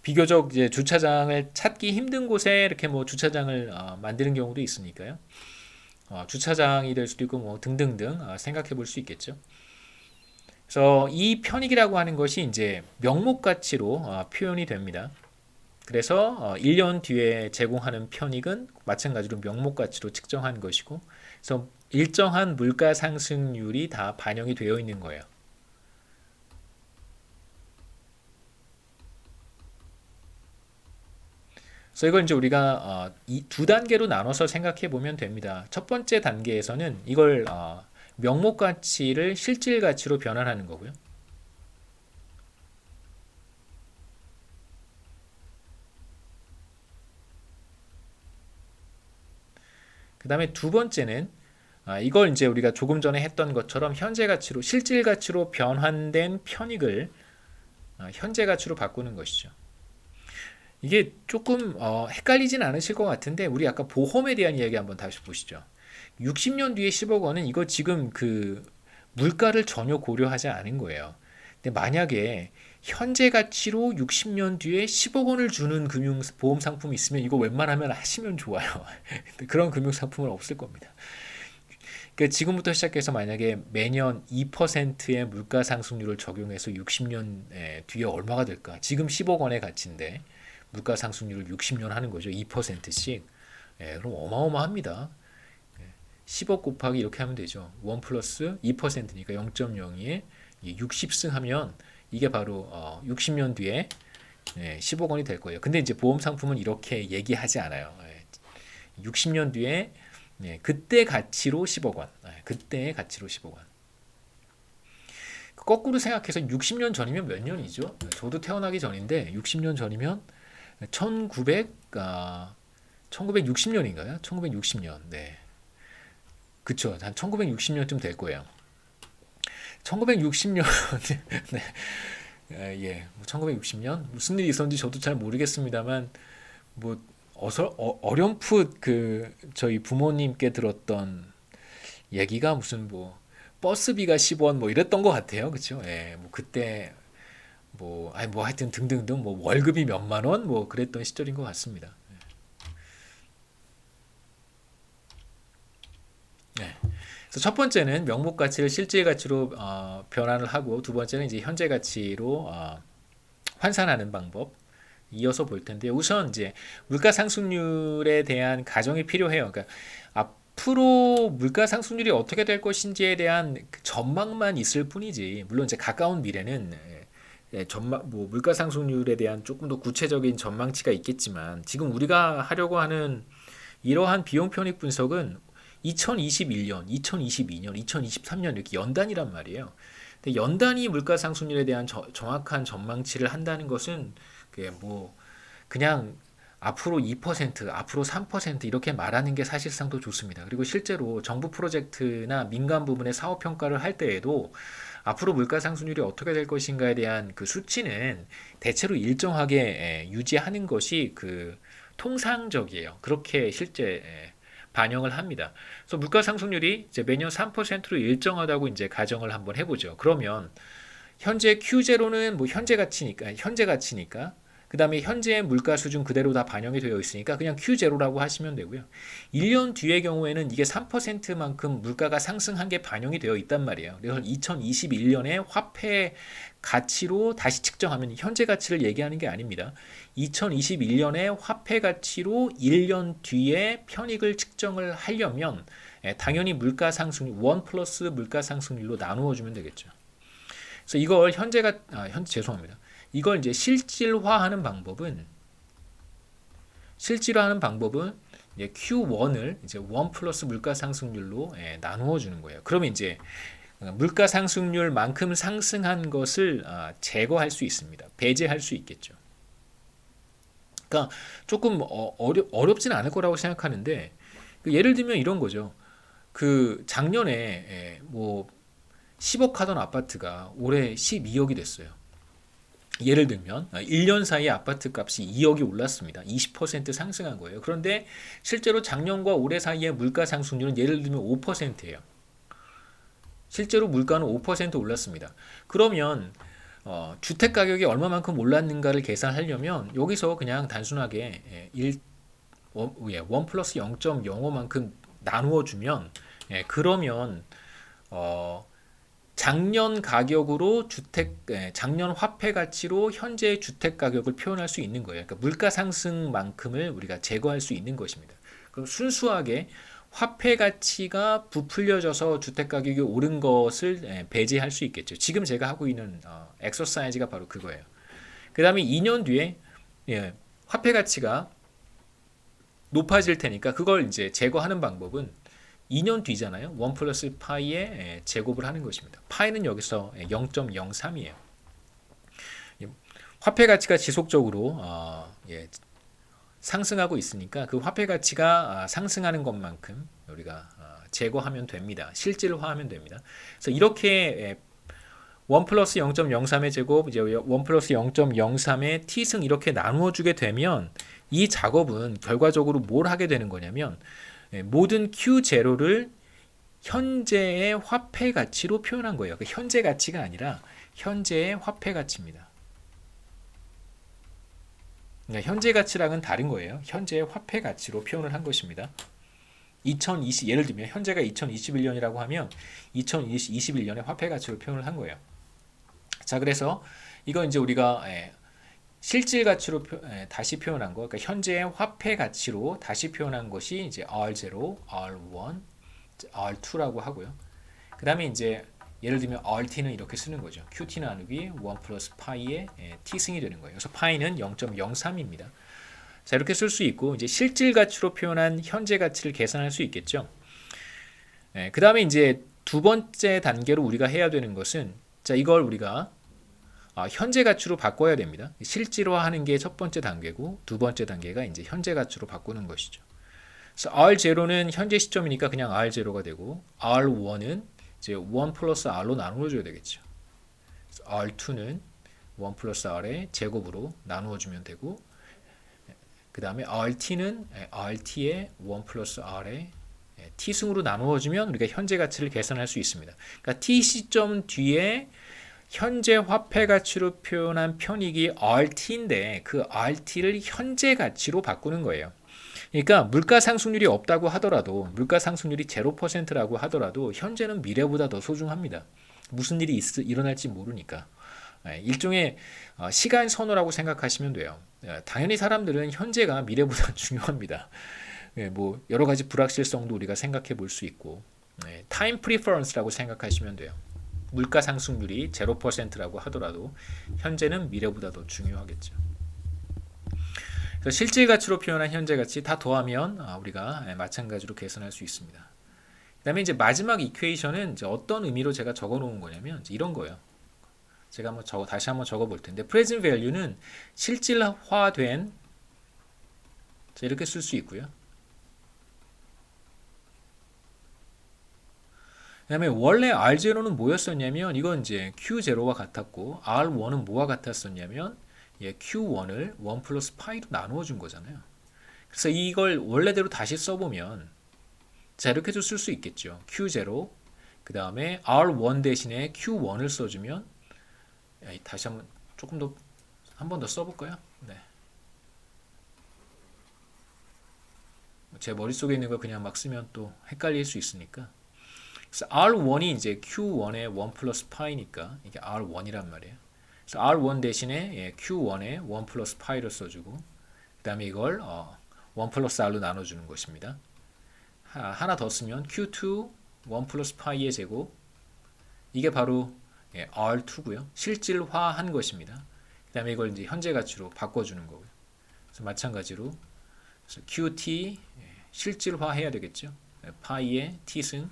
비교적 이제 주차장을 찾기 힘든 곳에 이렇게 뭐 주차장을 만드는 경우도 있으니까요. 주차장이 될 수도 있고 뭐 등등등 생각해 볼 수 있겠죠. 그래서 이 편익이라고 하는 것이 이제 명목 가치로 표현이 됩니다. 그래서 1년 뒤에 제공하는 편익은 마찬가지로 명목 가치로 측정한 것이고, 그래서 일정한 물가 상승률이 다 반영이 되어 있는 거예요. 그래서 이걸 이제 우리가 이 두 단계로 나눠서 생각해 보면 됩니다. 첫 번째 단계에서는 이걸 명목 가치를 실질 가치로 변환하는 거고요. 그 다음에 두 번째는 이걸 이제 우리가 조금 전에 했던 것처럼 현재 가치로 실질 가치로 변환된 편익을 현재 가치로 바꾸는 것이죠. 이게 조금 헷갈리진 않으실 것 같은데 우리 아까 보험에 대한 이야기 한번 다시 보시죠. 60년 뒤에 10억 원은 이거 지금 그 물가를 전혀 고려하지 않은 거예요. 근데 만약에 현재 가치로 60년 뒤에 10억 원을 주는 금융 보험 상품이 있으면 이거 웬만하면 하시면 좋아요. 그런 금융 상품은 없을 겁니다. 그러니까 지금부터 시작해서 만약에 매년 2%의 물가 상승률을 적용해서 60년 뒤에 얼마가 될까? 지금 10억 원의 가치인데 물가 상승률을 60년 하는 거죠. 2%씩. 그럼 어마어마합니다. 10억 곱하기 이렇게 하면 되죠. 1 플러스 2%니까 0.02에 60승 하면 이게 바로 60년 뒤에 10억 원이 될 거예요. 근데 이제 보험 상품은 이렇게 얘기하지 않아요. 60년 뒤에 그때 가치로 10억 원. 그때의 가치로 10억 원. 거꾸로 생각해서 60년 전이면 몇 년이죠? 저도 태어나기 전인데 60년 전이면 1960년인가요? 1960년. 네. 그쵸. 한 1960년쯤 될 거예요. 1960년. 네. 예. 1960년 무슨 일이 있었는지 저도 잘 모르겠습니다만 뭐 어렴풋 그 저희 부모님께 들었던 얘기가 무슨 뭐 버스비가 10원 뭐 이랬던 것 같아요. 그쵸? 예. 뭐 그때 뭐 하여튼 등등등 뭐 월급이 몇만 원 뭐 그랬던 시절인 것 같습니다. 네. 그래서 첫 번째는 명목 가치를 실질 가치로 변환을 하고 두 번째는 이제 현재 가치로 환산하는 방법. 이어서 볼 텐데 우선 이제 물가 상승률에 대한 가정이 필요해요. 그러니까 앞으로 물가 상승률이 어떻게 될 것인지에 대한 그 전망만 있을 뿐이지 물론 이제 가까운 미래는 전망 뭐 물가 상승률에 대한 조금 더 구체적인 전망치가 있겠지만 지금 우리가 하려고 하는 이러한 비용 편익 분석은 2021년, 2022년, 2023년 이렇게 연단이란 말이에요. 근데 연단위 물가 상승률에 대한 정확한 전망치를 한다는 것은 그게 뭐 그냥 앞으로 2%, 앞으로 3% 이렇게 말하는 게 사실상 더 좋습니다. 그리고 실제로 정부 프로젝트나 민간 부문의 사업 평가를 할 때에도 앞으로 물가 상승률이 어떻게 될 것인가에 대한 그 수치는 대체로 일정하게 유지하는 것이 그 통상적이에요. 그렇게 실제 반영을 합니다. 그래서 물가 상승률이 이제 매년 3%로 일정하다고 이제 가정을 한번 해보죠. 그러면 현재 Q0는 뭐 현재 가치니까 그다음에 현재의 물가 수준 그대로 다 반영이 되어 있으니까 그냥 Q0라고 하시면 되고요. 1년 뒤의 경우에는 이게 3%만큼 물가가 상승한 게 반영이 되어 있단 말이에요. 그래서 2021년에 화폐 가치로 다시 측정하면 현재 가치를 얘기하는 게 아닙니다. 2021년에 화폐 가치로 1년 뒤에 편익을 측정을 하려면 당연히 물가 상승률 1 플러스 물가 상승률로 나누어 주면 되겠죠. 그래서 이걸 죄송합니다. 이걸 이제 실질화하는 방법은 이제 Q1을 이제 1 플러스 물가 상승률로 나누어 주는 거예요. 그러면 이제 물가 상승률만큼 상승한 것을 제거할 수 있습니다. 배제할 수 있겠죠. 그러니까 조금 어렵진 않을 거라고 생각하는데 예를 들면 이런 거죠. 그 작년에 뭐 10억 하던 아파트가 올해 12억이 됐어요. 예를 들면 1년 사이에 아파트 값이 2억이 올랐습니다. 20% 상승한 거예요. 그런데 실제로 작년과 올해 사이에 물가 상승률은 예를 들면 5%예요. 실제로 물가는 5% 올랐습니다. 그러면 주택 가격이 얼마만큼 올랐는가를 계산하려면 여기서 그냥 단순하게 1 플러스 0.05만큼 나누어 주면 그러면 작년 가격으로 작년 화폐 가치로 현재 주택 가격을 표현할 수 있는 거예요. 그러니까 물가 상승만큼을 우리가 제거할 수 있는 것입니다. 그럼 순수하게 화폐 가치가 부풀려져서 주택 가격이 오른 것을 배제할 수 있겠죠. 지금 제가 하고 있는 엑서사이즈가 바로 그거예요. 그 다음에 2년 뒤에 화폐 가치가 높아질 테니까 그걸 이제 제거하는 방법은 2년 뒤잖아요. 1 플러스 파이에 제곱을 하는 것입니다. 파이는 여기서 0.03이에요. 화폐 가치가 지속적으로 상승하고 있으니까 그 화폐 가치가 상승하는 것만큼 우리가 제거하면 됩니다. 실질화하면 됩니다. 그래서 이렇게 1 플러스 0.03의 제곱, 이제 1 플러스 0.03의 t승 이렇게 나누어 주게 되면 이 작업은 결과적으로 뭘 하게 되는 거냐면 모든 Q0를 현재의 화폐 가치로 표현한 거예요. 그 현재 가치가 아니라 현재의 화폐 가치입니다. 그러니까 현재 가치랑은 다른 거예요. 현재의 화폐 가치로 표현을 한 것입니다. 예를 들면 현재가 2021년이라고 하면 2021년의 화폐 가치로 표현을 한 거예요. 자, 그래서 이거 이제 우리가 실질 가치로 다시 표현한 거, 그러니까 현재의 화폐 가치로 다시 표현한 것이 이제 R0, R1, R2라고 하고요. 그 다음에 이제 예를 들면 RT는 이렇게 쓰는 거죠. QT 나누기 1 플러스 파이의 T승이 되는 거예요. 그래서 파이는 0.03입니다. 자, 이렇게 쓸 수 있고 이제 실질 가치로 표현한 현재 가치를 계산할 수 있겠죠. 그 다음에 이제 두 번째 단계로 우리가 해야 되는 것은 자, 이걸 우리가 현재 가치로 바꿔야 됩니다. 실질화하는 게 첫 번째 단계고 두 번째 단계가 이제 현재 가치로 바꾸는 것이죠. 그래서 R0는 현재 시점이니까 그냥 R0가 되고 R1은 이제 1 플러스 R로 나누어 줘야 되겠죠. 그래서 R2는 1 플러스 R의 제곱으로 나누어 주면 되고 그 다음에 RT는 RT의 1 플러스 R의 T승으로 나누어 주면 우리가 현재 가치를 계산할 수 있습니다. 그러니까 T 시점 뒤에 현재 화폐 가치로 표현한 편익이 RT인데 그 RT를 현재 가치로 바꾸는 거예요. 그러니까 물가 상승률이 없다고 하더라도 물가 상승률이 0%라고 하더라도 현재는 미래보다 더 소중합니다. 무슨 일이 일어날지 모르니까. 일종의 시간 선호라고 생각하시면 돼요. 당연히 사람들은 현재가 미래보다 중요합니다. 뭐 여러 가지 불확실성도 우리가 생각해 볼 수 있고, 타임 프리퍼런스라고 생각하시면 돼요. 물가 상승률이 0%라고 하더라도 현재는 미래보다 더 중요하겠죠. 그래서 실질 가치로 표현한 현재 가치 다 더하면 우리가 마찬가지로 계산할 수 있습니다. 그다음에 이제 마지막 이퀘이션은 이제 어떤 의미로 제가 적어 놓은 거냐면 이런 거예요. 제가 한번 다시 한번 적어 볼 텐데, present value는 실질화된, 이렇게 쓸 수 있고요. 그다음에 원래 R0는 뭐였었냐면, 이건 이제 Q0와 같았고, R1은 뭐와 같았었냐면, Q1을 1 플러스 파이로 나누어 준 거잖아요. 그래서 이걸 원래대로 다시 써보면, 자, 이렇게도 쓸 수 있겠죠. Q0, 그 다음에 R1 대신에 Q1을 써주면, 다시 한번 조금 더 한 번 더 써볼까요? 네. 제 머릿속에 있는 거 그냥 막 쓰면 또 헷갈릴 수 있으니까. 그래서 R1이 이제 Q1의 1 플러스 파이니까 이게 R1이란 말이에요. 그래서 R1 대신에 Q1의 1 플러스 파이를 써주고, 그 다음에 이걸 1 플러스 R로 나눠주는 것입니다. 하나 더 쓰면 Q2 1 플러스 파이의 제곱, 이게 바로 R2고요. 실질화한 것입니다. 그 다음에 이걸 이제 현재 가치로 바꿔주는 거고요. 그래서 마찬가지로 그래서 QT 실질화 해야 되겠죠. 파이의 t승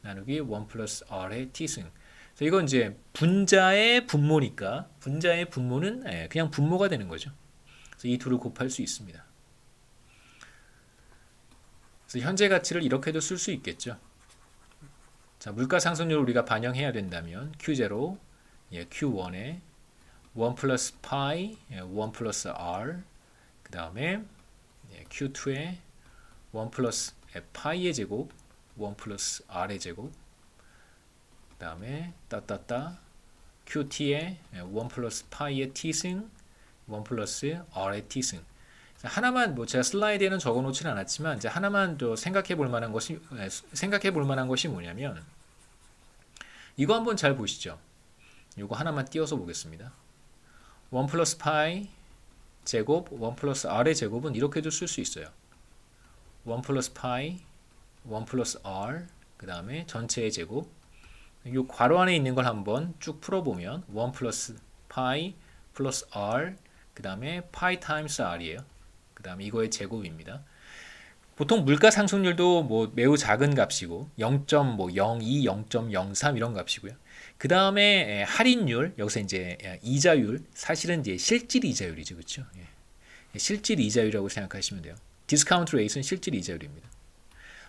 나누기 1 플러스 R의 t승. 그래서 이건 이제 분자의 분모니까 분자의 분모는 그냥 분모가 되는 거죠. 그래서 이 둘을 곱할 수 있습니다. 그래서 현재 가치를 이렇게도 쓸 수 있겠죠. 자, 물가 상승률을 우리가 반영해야 된다면 Q0, Q1에 1 플러스 파이, 1 플러스 R, 그 다음에 Q2에 1 플러스 파이의 제곱, 1 플러스 R의 제곱, 그 다음에 따따따 QT에 1 플러스 파이의 t승, 1 플러스 R의 t승. 하나만 뭐 제가 슬라이드에는 적어 놓지는 않았지만 이제 하나만 또 생각해 볼 만한 것이 뭐냐면, 이거 한번 잘 보시죠. 이거 하나만 띄워서 보겠습니다. 1 플러스 파이 제곱 1 플러스 R의 제곱은 이렇게도 쓸 수 있어요. 1 플러스 파이 1 플러스 R, 그 다음에 전체의 제곱, 이 괄호 안에 있는 걸 한번 쭉 풀어보면 1 플러스 파이 플러스 R, 그 다음에 파이 타임스 R이에요. 그 다음에 이거의 제곱입니다. 보통 물가 상승률도 뭐 매우 작은 값이고 0.02, 0.03 이런 값이고요. 그 다음에 할인율, 여기서 이제 이자율, 사실은 이제 실질 이자율이죠, 그렇죠? 실질 이자율이라고 생각하시면 돼요. 디스카운트 레이트는 실질 이자율입니다.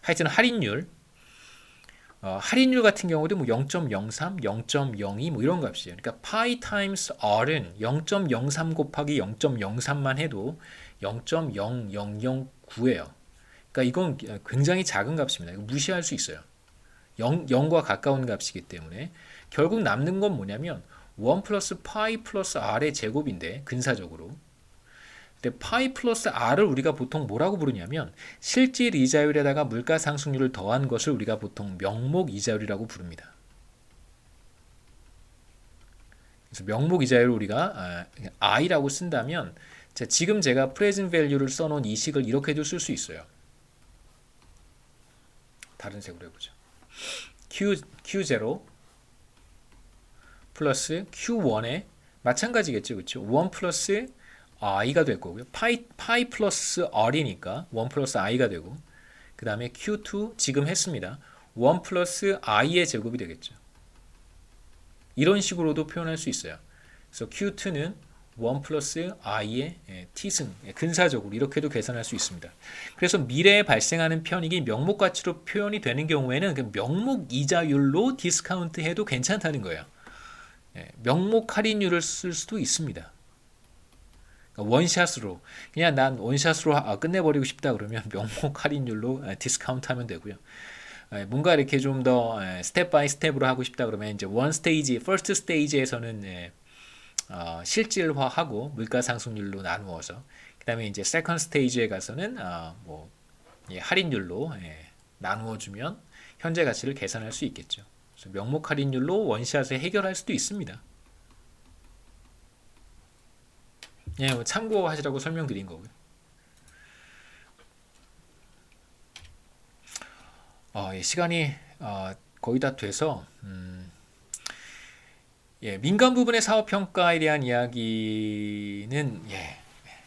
하여튼 할인율, 할인율 같은 경우도 뭐 0.03, 0.02 뭐 이런 값이에요. 그러니까 파이 타임스 R은 0.03 곱하기 0.03만 해도 0.0009예요. 그러니까 이건 굉장히 작은 값입니다. 이거 무시할 수 있어요. 0과 가까운 값이기 때문에 결국 남는 건 뭐냐면 1 플러스 파이 플러스 R의 제곱인데, 근사적으로. 근데 파이 플러스 R을 우리가 보통 뭐라고 부르냐면 실질 이자율에다가 물가 상승률을 더한 것을 우리가 보통 명목 이자율이라고 부릅니다. 그래서 명목 이자율을 우리가 I라고 쓴다면, 지금 제가 present value를 써놓은 이 식을 이렇게도 쓸 수 있어요. 다른 색으로 해보죠. Q0 플러스 Q1에 마찬가지겠죠, 그렇죠? 1 플러스 I가 될 거고요. 파이 플러스 R이니까 1 플러스 I가 되고, 그 다음에 Q2 지금 했습니다. 1 플러스 I의 제곱이 되겠죠. 이런 식으로도 표현할 수 있어요. 그래서 Q2는 1 플러스 I의 t승, 근사적으로 이렇게도 계산할 수 있습니다. 그래서 미래에 발생하는 편익이 명목 가치로 표현이 되는 경우에는 그 명목 이자율로 디스카운트 해도 괜찮다는 거예요. 명목 할인율을 쓸 수도 있습니다. 그러니까 원샷으로, 그냥 난 원샷으로 끝내버리고 싶다 그러면 명목 할인율로 디스카운트 하면 되고요. 뭔가 이렇게 좀 더 스텝 바이 스텝으로 하고 싶다 그러면 이제 퍼스트 스테이지에서는 실질화하고 물가 상승률로 나누어서, 그 다음에 이제 세컨드 스테이지에 가서는 할인율로 나누어 주면 현재 가치를 계산할 수 있겠죠. 그래서 명목 할인율로 원샷에 해결할 수도 있습니다. 예, 뭐 참고하시라고 설명드린 거고요. 예, 시간이 거의 다 돼서 예, 민간 부분의 사업 평가에 대한 이야기는 예,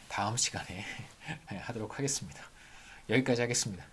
다음 시간에 하도록 하겠습니다. 여기까지 하겠습니다.